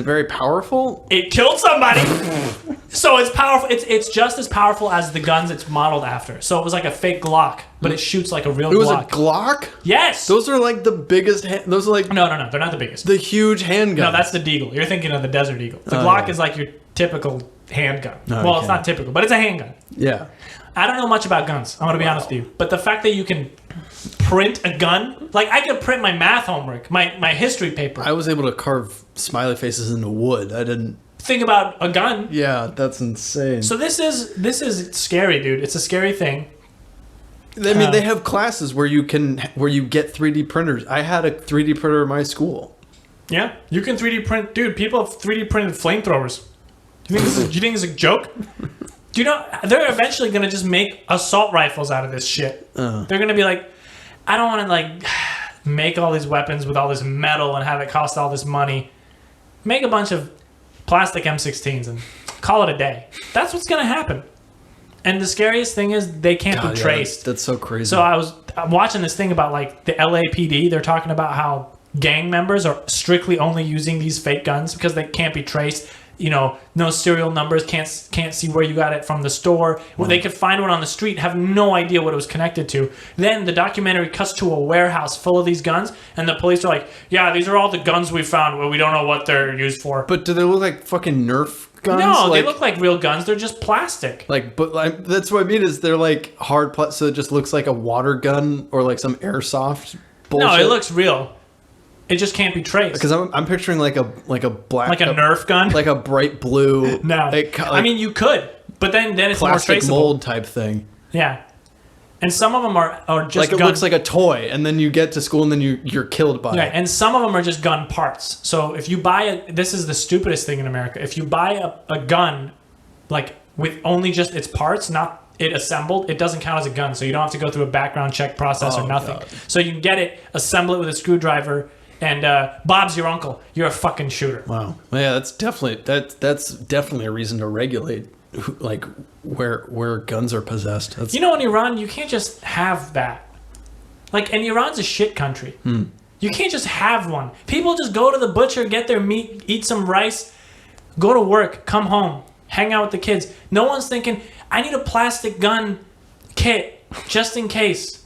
very powerful? It killed somebody. So it's powerful. It's just as powerful as the guns it's modeled after. So it was like a fake Glock, but it shoots like a real Glock. It was a Glock? Yes. Those are like the biggest. Those are like no, they're not the biggest. The huge handgun. No, that's the Deagle. You're thinking of the Desert Eagle. The Glock is like your typical handgun. Well, it's not typical, but it's a handgun. Yeah. I don't know much about guns. I'm gonna be honest with you, but the fact that you can print a gun, like I could print my math homework, my history paper. I was able to carve smiley faces into wood. I didn't think about a gun. Yeah, that's insane. So this is scary, dude. It's a scary thing. I mean, they have classes where you get 3D printers. I had a 3D printer in my school. Yeah, you can 3D print, dude. People have 3D printed flamethrowers. Do you think it's a joke? Do you know they're eventually gonna just make assault rifles out of this shit? They're gonna be like, I don't want to like make all these weapons with all this metal and have it cost all this money. Make a bunch of plastic M16s and call it a day. That's what's gonna happen. And the scariest thing is they can't be traced. That's so crazy. So I'm watching this thing about like the LAPD. They're talking about how gang members are strictly only using these fake guns because they can't be traced. You know, no serial numbers, can't see where you got it from the store. Well, they could find one on the street, have no idea what it was connected to. Then the documentary cuts to a warehouse full of these guns, and the police are like, yeah, these are all the guns we found, but we don't know what they're used for. But do they look like fucking Nerf guns? No, they look like real guns. They're just plastic. But that's what I mean is they're like hard plastic, so it just looks like a water gun or like some airsoft bullshit. No, it looks real. It just can't be traced. Because I'm picturing like a black, like a Nerf gun, like a bright blue. No, I mean you could, but then it's more plastic traceable. mold type thing. Yeah, and some of them are just like it gun. looks like a toy, and then you get to school and then you're killed by Yeah, it. and some of them are just gun parts. So if you buy this is the stupidest thing in America. If you buy a gun, like with only just its parts, not it assembled, it doesn't count as a gun. So you don't have to go through a background check process or nothing. God. So you can get it, assemble it with a screwdriver, and Bob's your uncle. You're a fucking shooter. Wow. Yeah, that's definitely a reason to regulate, like where guns are possessed. That's, You know, in Iran, you can't just have that. Like, and Iran's a shit country. You can't just have one. People just go to the butcher, get their meat, eat some rice, go to work, come home, hang out with the kids. No one's thinking, I need a plastic gun kit just in case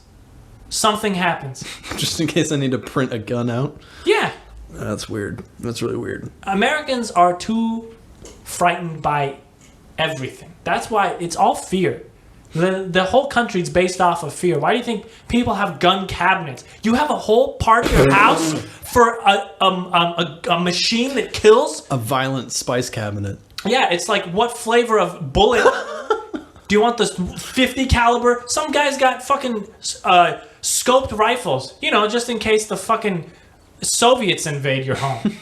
something happens. just in case I need to print a gun out. Yeah. That's weird. That's really weird. Americans are too frightened by everything. That's why it's all fear. The whole country's based off of fear. Why do you think people have gun cabinets? You have a whole part of your house for a machine that kills? A violent spice cabinet. Yeah, it's like, what flavor of bullet? Do you want the 50 caliber? Some guy's got fucking scoped rifles, you know, just in case the fucking Soviets invade your home.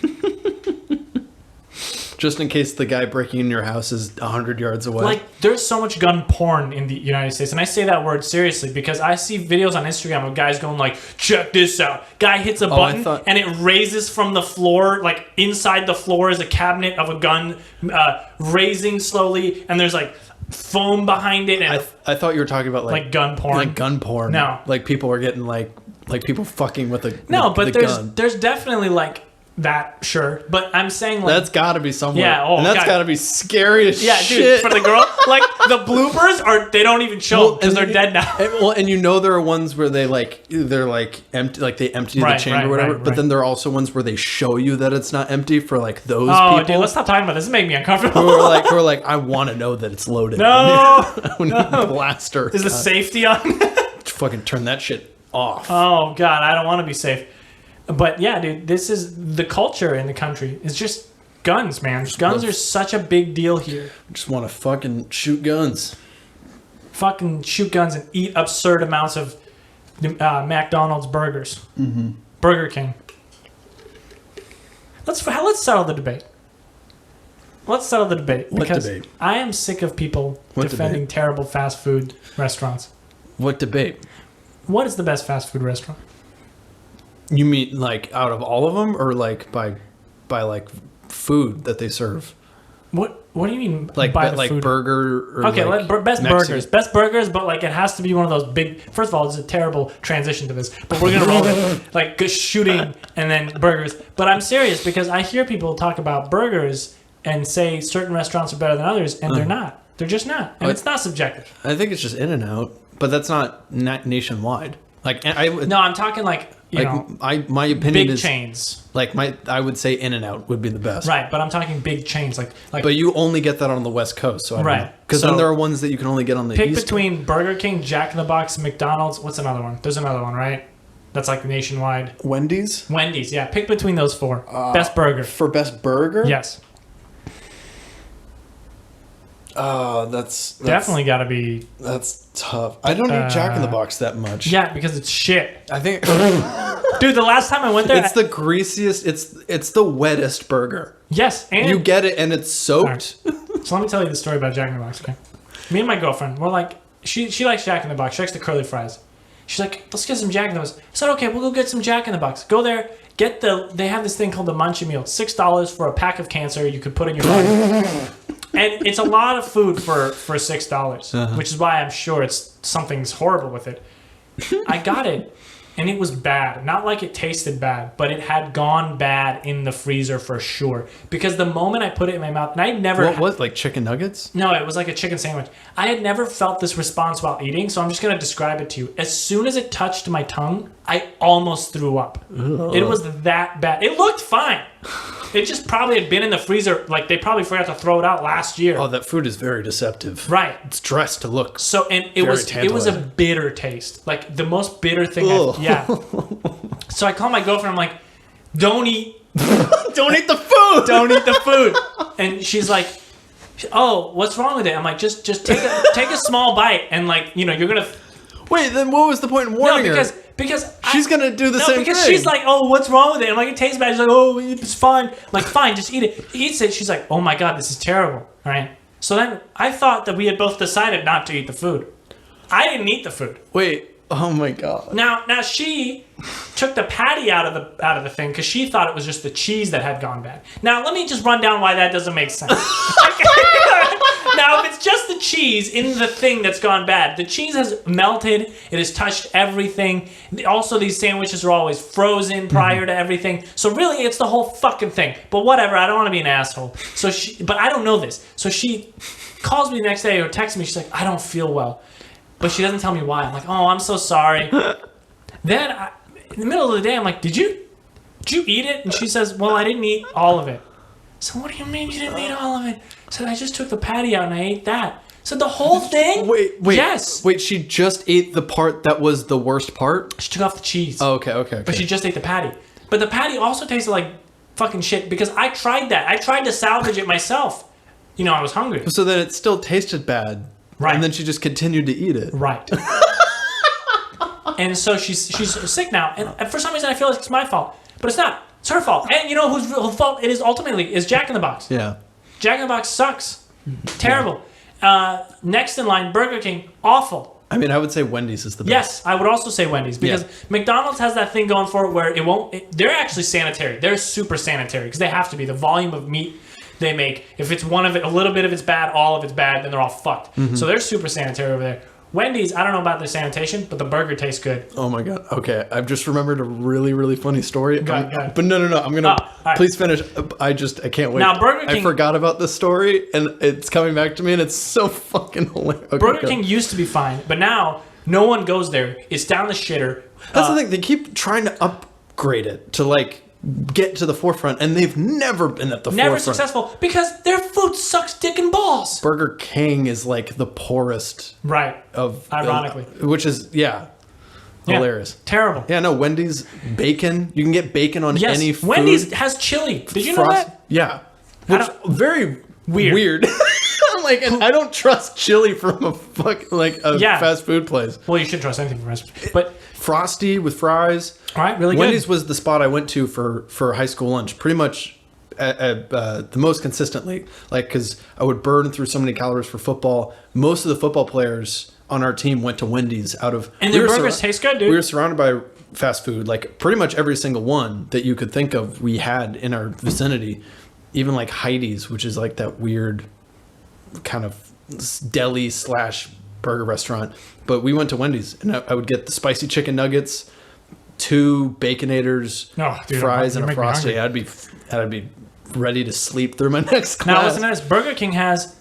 Just in case the guy breaking in your house is 100 yards away. Like, there's so much gun porn in the United States, and I say that word seriously because I see videos on Instagram of guys going like, check this out. Guy hits a button, and it raises from the floor, like inside the floor is a cabinet of a gun, raising slowly, and there's like foam behind it. And I thought you were talking about like gun porn. Like gun porn. No. Like people are getting like people fucking with a No, with but the gun. there's definitely like that, sure. But I'm saying like That's got to be somewhere. Yeah, oh, and that's God. got to be scary as yeah, shit. dude, for the girl, like the bloopers they don't even show because they're dead now. And you know there are ones where they're empty, like they empty the chamber or whatever. But then there are also ones where they show you that it's not empty for like those people. Dude, let's stop talking about this. It's making me uncomfortable. Who are like, I want to know that it's loaded. No, Blaster. Is the safety on? Fucking turn that shit off. Oh God, I don't want to be safe. But yeah, dude, this is the culture in the country. It's just guns, man. Guns are such a big deal here. Just want to fucking shoot guns. Fucking shoot guns and eat absurd amounts of McDonald's burgers. Mm-hmm. Burger King. Let's settle the debate. Let's settle the debate. What because debate? I am sick of people defending terrible fast food restaurants. What debate? What is the best fast food restaurant? You mean like out of all of them, or like by like food that they serve? What do you mean like by the like food? burger? Or okay, like best Mexican. burgers, but like it has to be one of those big. First of all, it's a terrible transition to this, but we're gonna roll it like shooting and then burgers. But I'm serious because I hear people talk about burgers and say certain restaurants are better than others, and they're not. They're just not, and it's not subjective. I think it's just In-N-Out, but that's not nationwide. Like no, I'm talking like. My opinion big is chains. Like I would say In-N-Out would be the best. Right, but I'm talking big chains like. But you only get that on the West Coast, so right. Because then there are ones that you can only get on the pick East. Between Burger King, Jack in the Box, McDonald's. What's another one? There's another one, right? That's like nationwide. Wendy's. Wendy's, yeah. Pick between those four. Best burger. For best burger? Yes. That's definitely got to be. That's tough. I don't eat Jack in the Box that much. Yeah, because it's shit. I think, dude, the last time I went there, it's the greasiest. It's the wettest burger. Yes, and you get it, and it's soaked. Right. So let me tell you the story about Jack in the Box. Okay, me and my girlfriend, we're like, she likes Jack in the Box. She likes the curly fries. She's like, let's get some Jack in the Box. I said, okay, we'll go get some Jack in the Box. Go there, they have this thing called the Munchie Meal. $6 for a pack of cancer you could put in your body. And it's a lot of food for $6, which is why I'm sure something's horrible with it. I got it, and it was bad. Not like it tasted bad, but it had gone bad in the freezer for sure. Because the moment I put it in my mouth, and I never... What was like chicken nuggets? No, it was like a chicken sandwich. I had never felt this response while eating, so I'm just going to describe it to you. As soon as it touched my tongue, I almost threw up. Ugh. It was that bad. It looked fine. It just probably had been in the freezer. Like, they probably forgot to throw it out last year. Oh, that food is very deceptive. Right. It's dressed to look and it was a bitter taste. Like, the most bitter thing yeah. So I call my girlfriend, I'm like, don't eat Don't eat the food. don't eat the food. And she's like, oh, what's wrong with it? I'm like, just take a small bite, and like, you know, you're gonna. Wait, then what was the point in warning her? Because She's gonna do the same because thing. she's like, oh, what's wrong with it? I'm like, it tastes bad. She's like, oh, it's fine. I'm like, fine, just eat it. He eats it. She's like, oh my god, this is terrible. All right. So then I thought that we had both decided not to eat the food. I didn't eat the food. Wait. Oh my god. Now she took the patty out of the thing because she thought it was just the cheese that had gone bad. Now let me just run down why that doesn't make sense. Now if it's just the cheese in the thing that's gone bad, the cheese has melted. It has touched everything. Also, these sandwiches are always frozen prior to everything. So really, it's the whole fucking thing. But whatever. I don't want to be an asshole. But I don't know this. So she calls me the next day or texts me. She's like, I don't feel well. But she doesn't tell me why. I'm like, oh, I'm so sorry. Then, in the middle of the day, I'm like, did you eat it? And she says, well, I didn't eat all of it. So what do you mean you didn't eat all of it? I said, I just took the patty out and I ate that. So the whole thing? Wait. Yes. Wait, she just ate the part that was the worst part? She took off the cheese. Oh, okay. But she just ate the patty. But the patty also tasted like fucking shit because I tried that. I tried to salvage it myself. You know, I was hungry. So then it still tasted bad. Right. And then she just continued to eat it. Right. And so she's sick now. And for some reason, I feel like it's my fault. But it's not. It's her fault. And you know whose fault it is ultimately is Jack in the Box. Yeah. Jack in the Box sucks. Terrible. Next in line, Burger King. Awful. I mean, I would say Wendy's is the best. Yes, I would also say Wendy's because McDonald's has that thing going for it where it won't. They're actually sanitary. They're super sanitary because they have to be. The volume of meat they make, if it's one of it, a little bit of it's bad, all of it's bad, then they're all fucked. So they're super sanitary over there. Wendy's, I don't know about their sanitation, but the burger tastes good. Oh my god. Okay, I've just remembered a really, really funny story. Go ahead. But no. I'm gonna right. please finish. I can't wait. Now, Burger King- I forgot about this story, and it's coming back to me, and it's so fucking hilarious. Okay, Burger go. King used to be fine, but now no one goes there. It's down the shitter. That's the thing. They keep trying to upgrade it to like get to the forefront, and they've never been at the Never forefront. successful because their food sucks dick and balls. Burger King is like the poorest Right. of, Ironically. which is hilarious. Terrible. Yeah, no, Wendy's bacon. You can get bacon on Yes. any food. Wendy's has chili. Did you know that? Yeah. Which very Weird. and I don't trust chili from a fast food place. Well, you should trust anything from restaurants. But Frosty with fries. all right, really Wendy's good. was the spot I went to for high school lunch, pretty much the most consistently. Like, because I would burn through so many calories for football. Most of the football players on our team went to Wendy's out of. And their burgers taste good, dude. We were surrounded by fast food, like pretty much every single one that you could think of. We had in our vicinity, even like Heidi's, which is like that weird kind of deli / burger restaurant. But we went to Wendy's, and I would get the spicy chicken nuggets, 2 Baconators, Oh, dude, fries, you're and a making me Frosty. I'd be ready to sleep through my next class. Now listen to this. Burger King has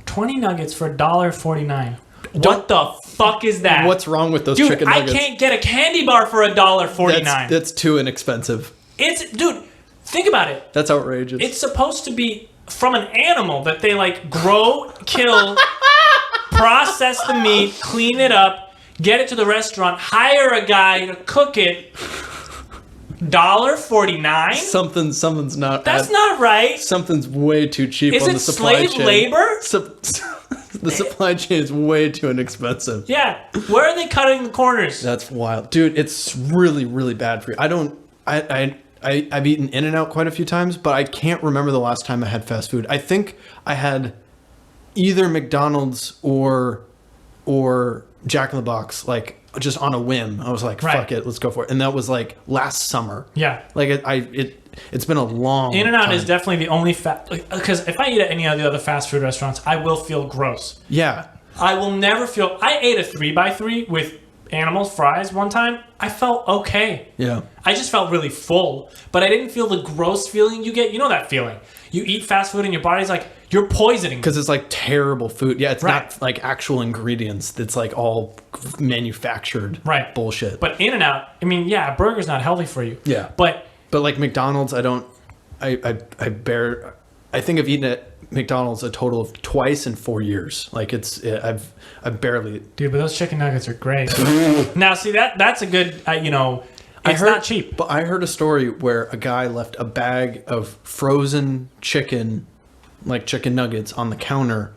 20 nuggets for $1.49. What the fuck is that? What's wrong with those Dude, chicken nuggets? I can't get a candy bar for $1.49. That's too inexpensive. Dude, think about it. That's outrageous. It's supposed to be from an animal that they like grow, kill, process the meat, clean it up, get it to the restaurant, hire a guy to cook it. $1.49? Something's not. That's not right. Something's way too cheap Is on it the supply slave chain. labor? The supply chain is way too inexpensive. Yeah. Where are they cutting the corners? That's wild, dude. It's really, really bad for you. I've eaten In-N-Out quite a few times, but I can't remember the last time I had fast food. I think I had either McDonald's or Jack in the Box, like just on a whim. I was like, fuck it, let's go for it. And that was like last summer. Yeah. Like it's been a long In-N-Out time. is definitely the only because if I eat at any of the other fast food restaurants, I will feel gross. Yeah. I will never feel. I ate a 3x3 with animal fries one time. I felt okay. Yeah. I just felt really full, but I didn't feel the gross feeling you get. You know that feeling. You eat fast food and your body's like, you're poisoning me. Because it's like terrible food. Yeah, it's Right. not like actual ingredients. It's like all manufactured bullshit. But In-N-Out, I mean, yeah, a burger's not healthy for you. Yeah. But like McDonald's, I think I've eaten at McDonald's a total of twice in 4 years. Like I've barely. Dude, but those chicken nuggets are great. Now, see, that's a good, It's not cheap. But I heard a story where a guy left a bag of frozen chicken, like chicken nuggets, on the counter,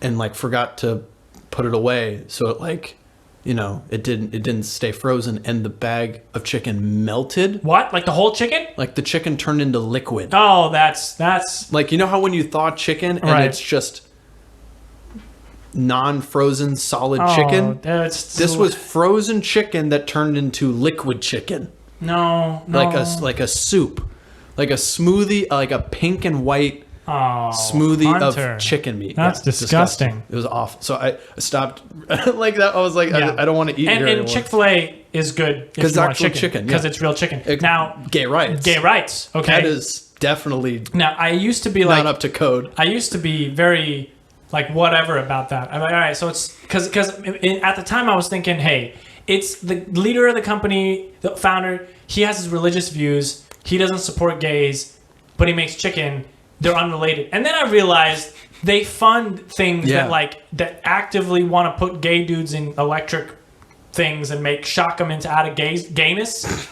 and like forgot to put it away, so it like, you know, it didn't stay frozen, and the bag of chicken melted. What? Like the whole chicken? Like the chicken turned into liquid. Oh, that's Like, you know how when you thaw chicken and it's just non-frozen solid chicken? This was frozen chicken that turned into liquid chicken. No. Like a soup. Like a smoothie, like a pink and white smoothie Hunter. of chicken meat. That's disgusting. It was awful. So I stopped like that. I was like, I don't want to eat here and anymore. Chick-fil-A is good because it's actual chicken. Because it's real chicken. Now, gay rights. Gay rights. Okay. That is definitely now, I used to be not like up to code. I used to be very like whatever about that. I'm like, all right, so it's because at the time I was thinking, hey, it's the leader of the company, the founder. He has his religious views. He doesn't support gays, but he makes chicken. They're unrelated. And then I realized they fund things that actively want to put gay dudes in electric things and shock them into out of gayness,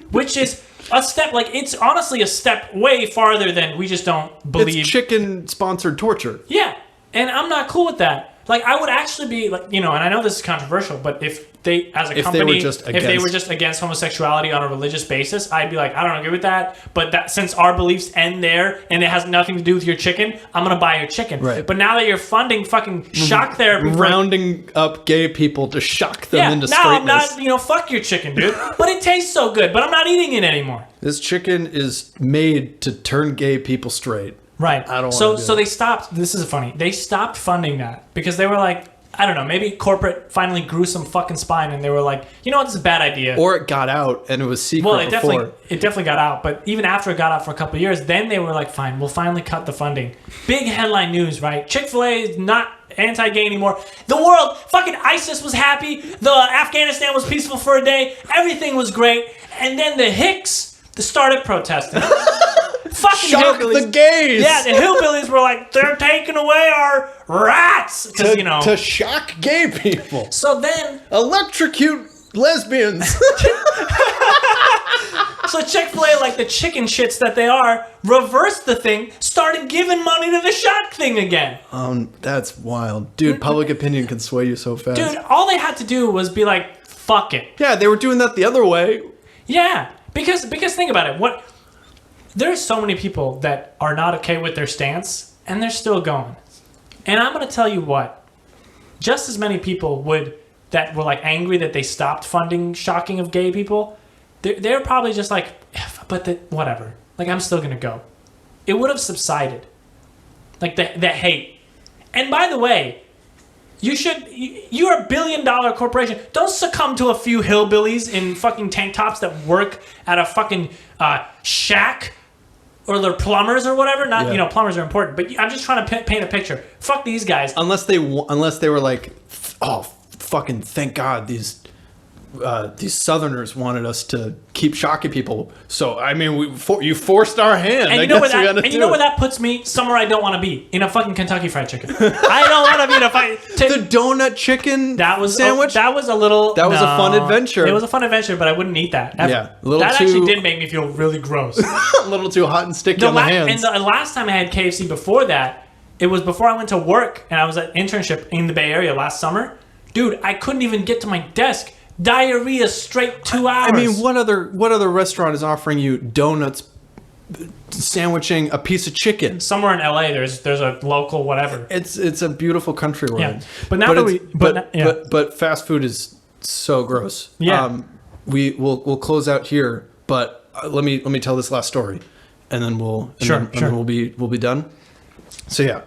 which is a step, like, it's honestly a step way farther than we just don't believe. It's chicken sponsored torture. Yeah. And I'm not cool with that. Like, I would actually be like, you know, and I know this is controversial, but if they, as a company, if they were just against homosexuality on a religious basis, I'd be like, I don't agree with that. But that since our beliefs end there and it has nothing to do with your chicken, I'm going to buy your chicken. Right. But now that you're funding fucking shock therapy, rounding up gay people to shock them into now straightness. I'm not, fuck your chicken, dude. But it tastes so good, but I'm not eating it anymore. This chicken is made to turn gay people straight. Right. I don't so they stopped. This is funny. They stopped funding that because they were like, I don't know, maybe corporate finally grew some fucking spine and they were like, you know what, this is a bad idea. Or it got out and it was secret before. It definitely got out. But even after it got out for a couple of years, then they were like, fine, we'll finally cut the funding. Big headline news, right? Chick-fil-A is not anti-gay anymore. The world, fucking ISIS was happy. The Afghanistan was peaceful for a day. Everything was great. And then the Hicks started protesting. Fucking shock hillbillies. The gays. Yeah, the hillbillies were like, they're taking away our rats. Because, you know. To shock gay people. So then. Electrocute lesbians. So Chick-fil-A, like the chicken shits that they are, reversed the thing, started giving money to the shock thing again. That's wild. Dude, public opinion can sway you so fast. Dude, all they had to do was be like, fuck it. Yeah, they were doing that the other way. Yeah, because think about it. There's so many people that are not okay with their stance, and they're still going. And I'm going to tell you what. Just as many people that were like angry that they stopped funding shocking of gay people, they're probably just like, whatever. Like, I'm still going to go. It would have subsided. Like, the hate. And by the way, you're a $1 billion corporation. Don't succumb to a few hillbillies in fucking tank tops that work at a fucking shack. Or they're plumbers or whatever. Plumbers are important. But I'm just trying to paint a picture. Fuck these guys. Unless they were like, oh, fucking thank God these Southerners wanted us to keep shocking people. So I mean, you forced our hand. And you know where that puts me? Somewhere I don't want to be. In a fucking Kentucky Fried Chicken. I don't want to be in a the donut chicken sandwich. That was a little. That was a fun adventure. It was a fun adventure, but I wouldn't eat that. Ever. Yeah, actually did make me feel really gross. A little too hot and sticky on the hands. And the last time I had KFC before that, it was before I went to work and I was at internship in the Bay Area last summer. Dude, I couldn't even get to my desk. Diarrhea straight 2 hours. I mean, what other restaurant is offering you donuts sandwiching a piece of chicken? Somewhere in LA, there's a local whatever. It's a beautiful country we're in. But fast food is so gross. Yeah. We'll close out here, but let me tell this last story, and then we'll be done. So yeah,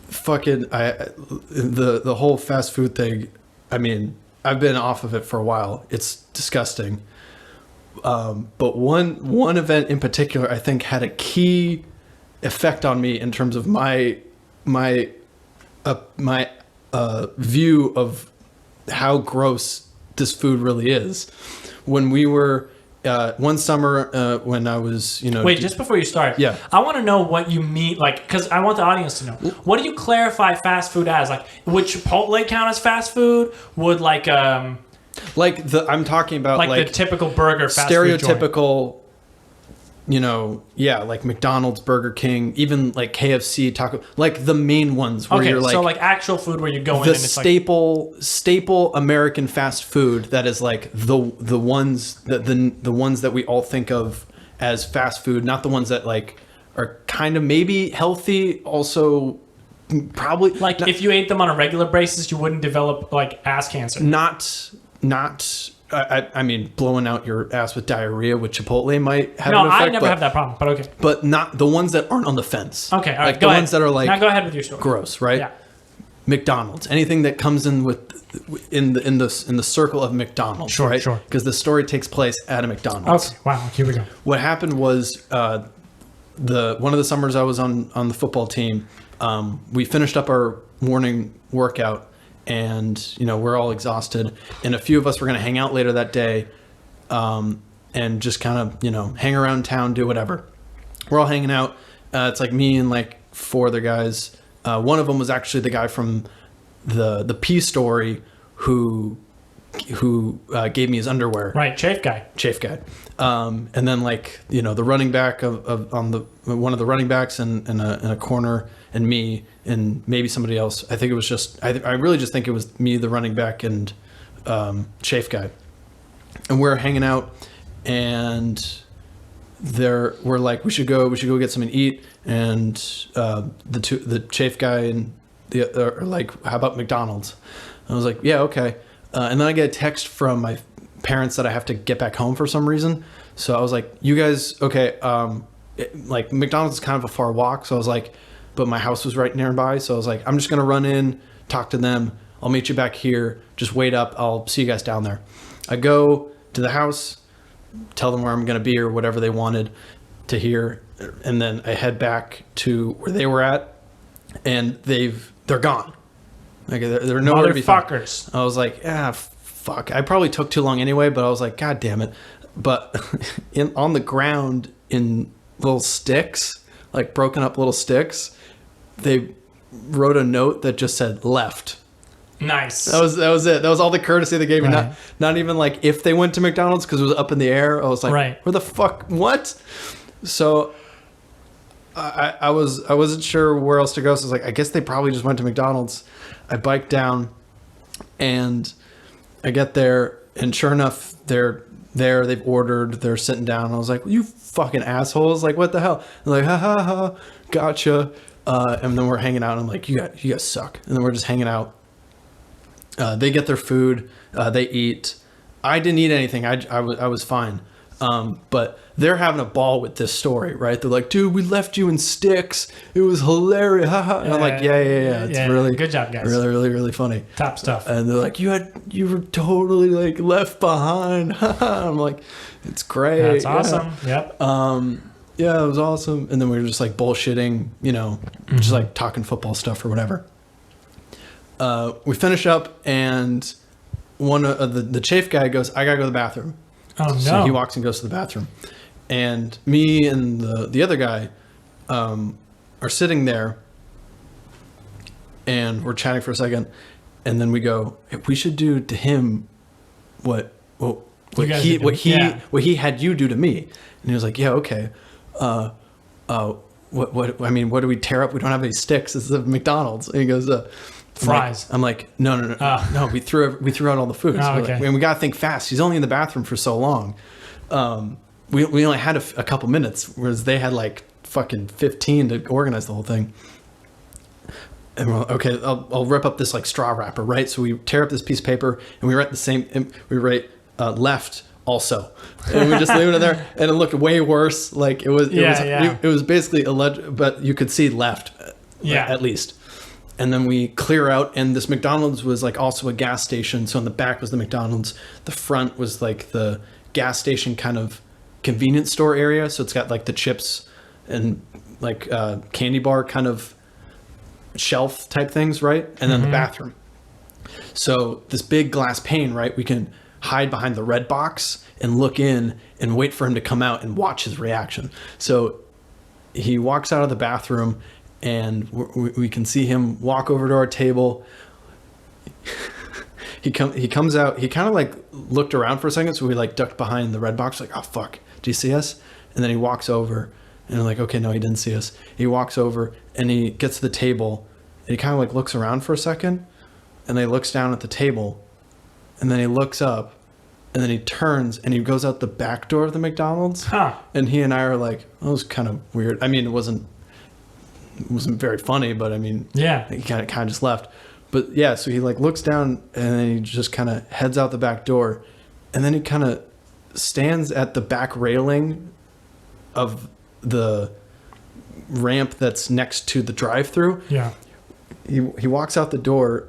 fucking the whole fast food thing. I mean, I've been off of it for a while. It's disgusting. But one event in particular, I think, had a key effect on me in terms of my view of how gross this food really is. When we were one summer when I was, Wait, just before you start, yeah, I want to know what you mean, like, because I want the audience to know. What do you clarify fast food as? Like, would Chipotle count as fast food? Would Like I'm talking about Like the typical burger fast food joint. stereotypical, like McDonald's, Burger King, even like KFC, Taco, like the main ones where you're like, so like actual food where you go in the and it's staple American fast food that is like the ones that we all think of as fast food, not the ones that like are kind of maybe healthy, also probably like if you ate them on a regular basis, you wouldn't develop like ass cancer. I mean, blowing out your ass with diarrhea with Chipotle might have No, an effect. I never have that problem, but okay. But not the ones that aren't on the fence. Okay, all right, like go the ahead. ones that are like now go ahead with your story. Gross, right? Yeah. McDonald's, anything that comes in in the circle of McDonald's, Sure, right? sure. Because the story takes place at a McDonald's. Okay, wow, here we go. What happened was one of the summers I was on the football team, we finished up our morning workout, and we're all exhausted, and a few of us were going to hang out later that day, and just kind of hang around town, do whatever. We're all hanging out. It's like me and like 4 other guys. One of them was actually the guy from the P story who gave me his underwear. Right, Chafe guy. And then like the running back on one of the running backs in a corner, and me and maybe somebody else. I think it was just I really just think it was me, the running back, and Chafe guy. And we're hanging out, and we're like, we should go get something to eat. And the Chafe guy and the are like, how about McDonald's? And I was like, yeah, okay. And then I get a text from my parents that I have to get back home for some reason. So I was like, you guys, okay. Like McDonald's is kind of a far walk. So I was like, but my house was right nearby. So I was like, I'm just going to run in, talk to them. I'll meet you back here. Just wait up. I'll see you guys down there. I go to the house, tell them where I'm going to be or whatever they wanted to hear. And then I head back to where they were at, and they're gone. Like they're nowhere to be found. Motherfuckers. I was like, fuck. I probably took too long anyway, but I was like, God damn it. But on the ground in little sticks, like broken up little sticks, they wrote a note that just said left. Nice. That was it. That was all the courtesy they gave me. Right. Not even like if they went to McDonald's, because it was up in the air. I was like, right. Where the fuck? What? So I wasn't sure where else to go. So I was like, I guess they probably just went to McDonald's. I biked down, and I get there, and sure enough, they're there. They've ordered. They're sitting down. I was like, you fucking assholes! Like, what the hell? They're like, ha ha ha, gotcha. And then we're hanging out. And I'm like, you guys suck. And then we're just hanging out. They get their food. They eat. I didn't eat anything. I was fine. But they're having a ball with this story, right? They're like, dude, we left you in sticks. It was hilarious. And I'm like, yeah. It's really good job, guys. Really, really, really funny. Top stuff. And they're like, you were totally like left behind. I'm like, it's great. That's awesome. Yep. Yeah, it was awesome. And then we were just like bullshitting, just like talking football stuff or whatever. We finish up, and one of the Chafe guy goes, I gotta go to the bathroom. Oh no! So he walks and goes to the bathroom, and me and the other guy are sitting there, and we're chatting for a second, and then we go, hey, we should do to him what he had you do to me. And he was like, yeah, okay. What I mean, what do we tear up? We don't have any sticks. This is a McDonald's. And he goes, fries. I'm like, no. No, we threw out all the food. So okay. and we got to think fast. He's only in the bathroom for so long. We only had a couple minutes, whereas they had like fucking 15 to organize the whole thing. And we're like, okay, I'll rip up this like straw wrapper, right? So we tear up this piece of paper, and we write left left and we just leave it there, and it looked way worse. Like it was basically but you could see left, at least. And then we clear out, and this McDonald's was like also a gas station. So in the back was the McDonald's. The front was like the gas station kind of convenience store area. So it's got like the chips and like candy bar kind of shelf type things, right? And then the bathroom. So this big glass pane, right? We can hide behind the red box and look in and wait for him to come out and watch his reaction. So he walks out of the bathroom, and we can see him walk over to our table. he comes out. He kind of like looked around for a second, so we like ducked behind the red box, like, oh fuck, do you see us? And then he walks over, and we're like, okay, no, he didn't see us. He walks over and he gets to the table, and he kind of like looks around for a second, and then he looks down at the table, and then he looks up, and then he turns and he goes out the back door of the McDonald's. Huh. And he and I are like, oh, it was kind of weird. I mean, it wasn't very funny, but I mean, Yeah. he kind of just left. But yeah, so he like looks down and then he just kind of heads out the back door, and then he kind of stands at the back railing of the ramp that's next to the drive-through. Yeah. He walks out the door,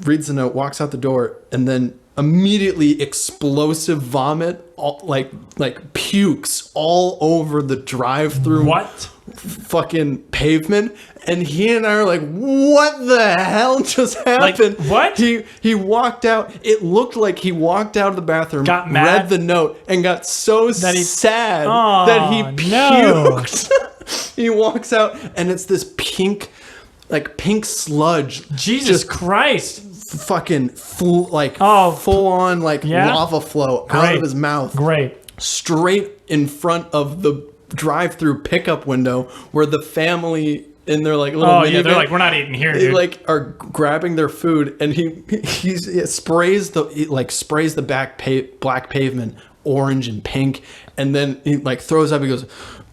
reads the note, walks out the door, and then immediately explosive vomit, like pukes all over the drive-through. What? Fucking pavement. And he and I are like, what the hell just happened? Like, what? He walked out. It looked like he walked out of the bathroom, Got mad? read the note, and got so sad Oh, that he no. puked. He walks out, and it's this pink sludge. Jesus Christ. Fucking full on Yeah? lava flow out Great. of his mouth. Great. Straight in front of the drive-through pickup window where the family in their like little Oh, yeah. They're minivan, like, we're not eating here, they dude. like are grabbing their food, and he sprays the black pavement orange and pink, and then he like throws up. He goes,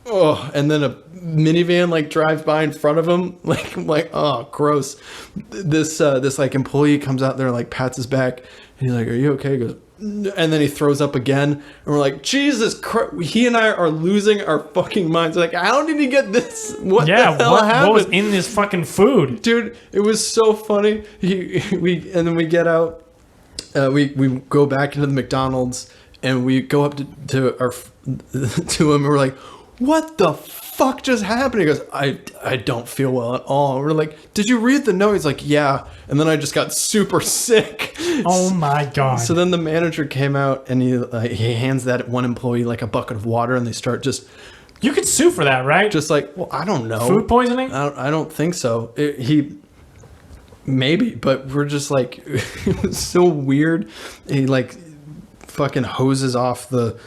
oh, and then a minivan like drives by in front of him, like oh, gross. This like employee comes out there, like pats his back, and he's like, are you okay? He goes, and then he throws up again, and we're like, Jesus Christ. He and I are losing our fucking minds. Like, how did he get this? What the hell happened? What was in this fucking food? Dude, it was so funny. And then we get out, we go back into the McDonald's, and we go up to him, and we're like, what the fuck just happened? He goes, I don't feel well at all. And we're like, did you read the note? He's like, yeah. And then I just got super sick. Oh my God. So then the manager came out, and he hands that one employee like a bucket of water, and they start just You could sue for that, right? like, well, I don't know. Food poisoning? I don't think so. Maybe, but we're just like, it was so weird. He like fucking hoses off the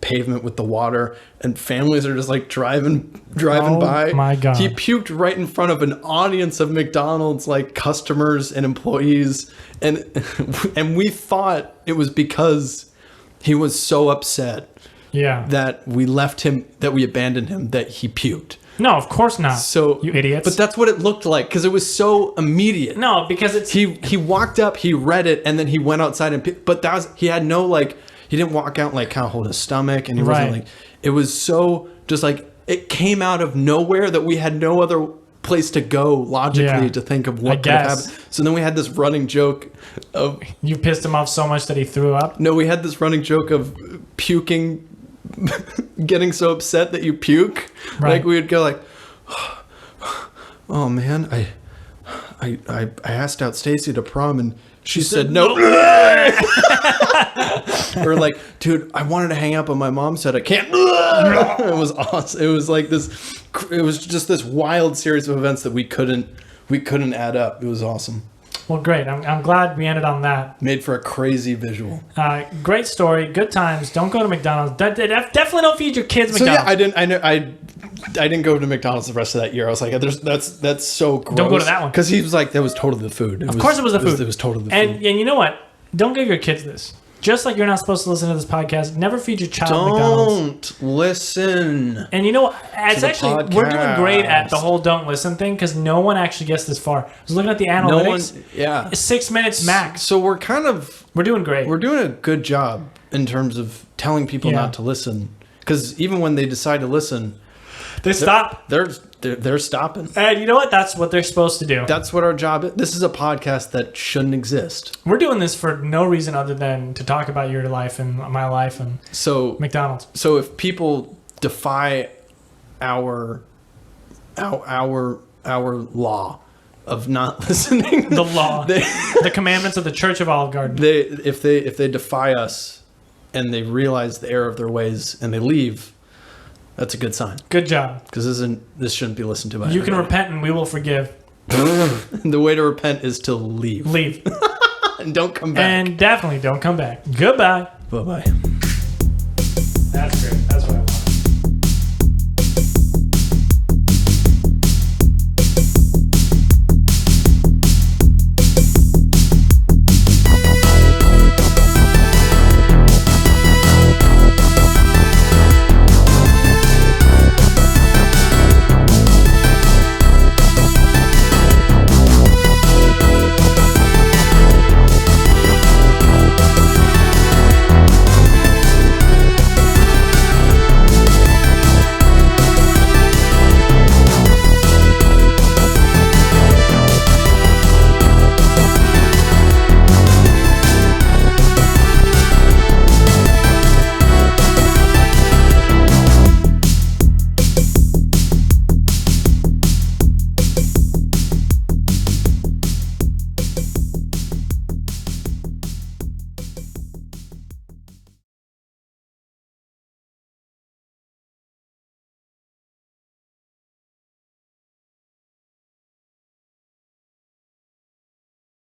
pavement with the water, and families are just like driving by. Oh my God. He puked right in front of an audience of McDonald's, like customers and employees, and we thought it was because he was so upset Yeah. that we abandoned him, that he puked. No, of course not. So you idiots. But that's what it looked like, because it was so immediate. No, because it's He walked up, he read it, and then he went outside and puked. But he had no like, he didn't walk out like kind of hold his stomach, and he wasn't Right. like, it was so just like, it came out of nowhere that we had no other place to go logically to think of what could have happened. So then we had this running joke of, you pissed him off so much that he threw up. no, we had this running joke of puking, getting so upset that you puke. Right. Like we would go like, oh man, I asked out Stacy to prom, and she said no. Or like, dude, I wanted to hang out, but my mom said I can't. It was awesome. It was like this. It was just this wild series of events that we couldn't add up. It was awesome. Well, great. I'm glad we ended on that. Made for a crazy visual. Great story. Good times. Don't go to McDonald's. Definitely don't feed your kids So McDonald's. yeah, I didn't go to McDonald's the rest of that year. I was like, that's so gross. Don't go to that one. Because he was like, that was totally the food. Of course it was the food. It was totally the food. And you know what? Don't give your kids this. Just like you're not supposed to listen to this podcast, never feed your child McDonald's. Don't listen. And you know what? It's the actually, we're doing great at the podcast. whole don't listen thing, because no one actually gets this far. I was looking at the analytics. Yeah. It's 6 minutes max. So we're We're doing great. doing a good job in terms of telling people Yeah. not to listen. Because even when they decide to listen, They stop. they're stopping. And you know what? That's what they're supposed to do. That's what our job is. This is a podcast that shouldn't exist. We're doing this for no reason other than to talk about your life and my life and So McDonald's. So if people defy our law of not listening, The law. they, The commandments of the Church of Olive Garden. if they defy us and they realize the error of their ways and they leave, that's a good sign, Good job. because this shouldn't be listened to by You can everybody. repent and we will forgive. The way to repent is to leave. Leave. And don't come back. And definitely don't come back. Goodbye. Bye-bye.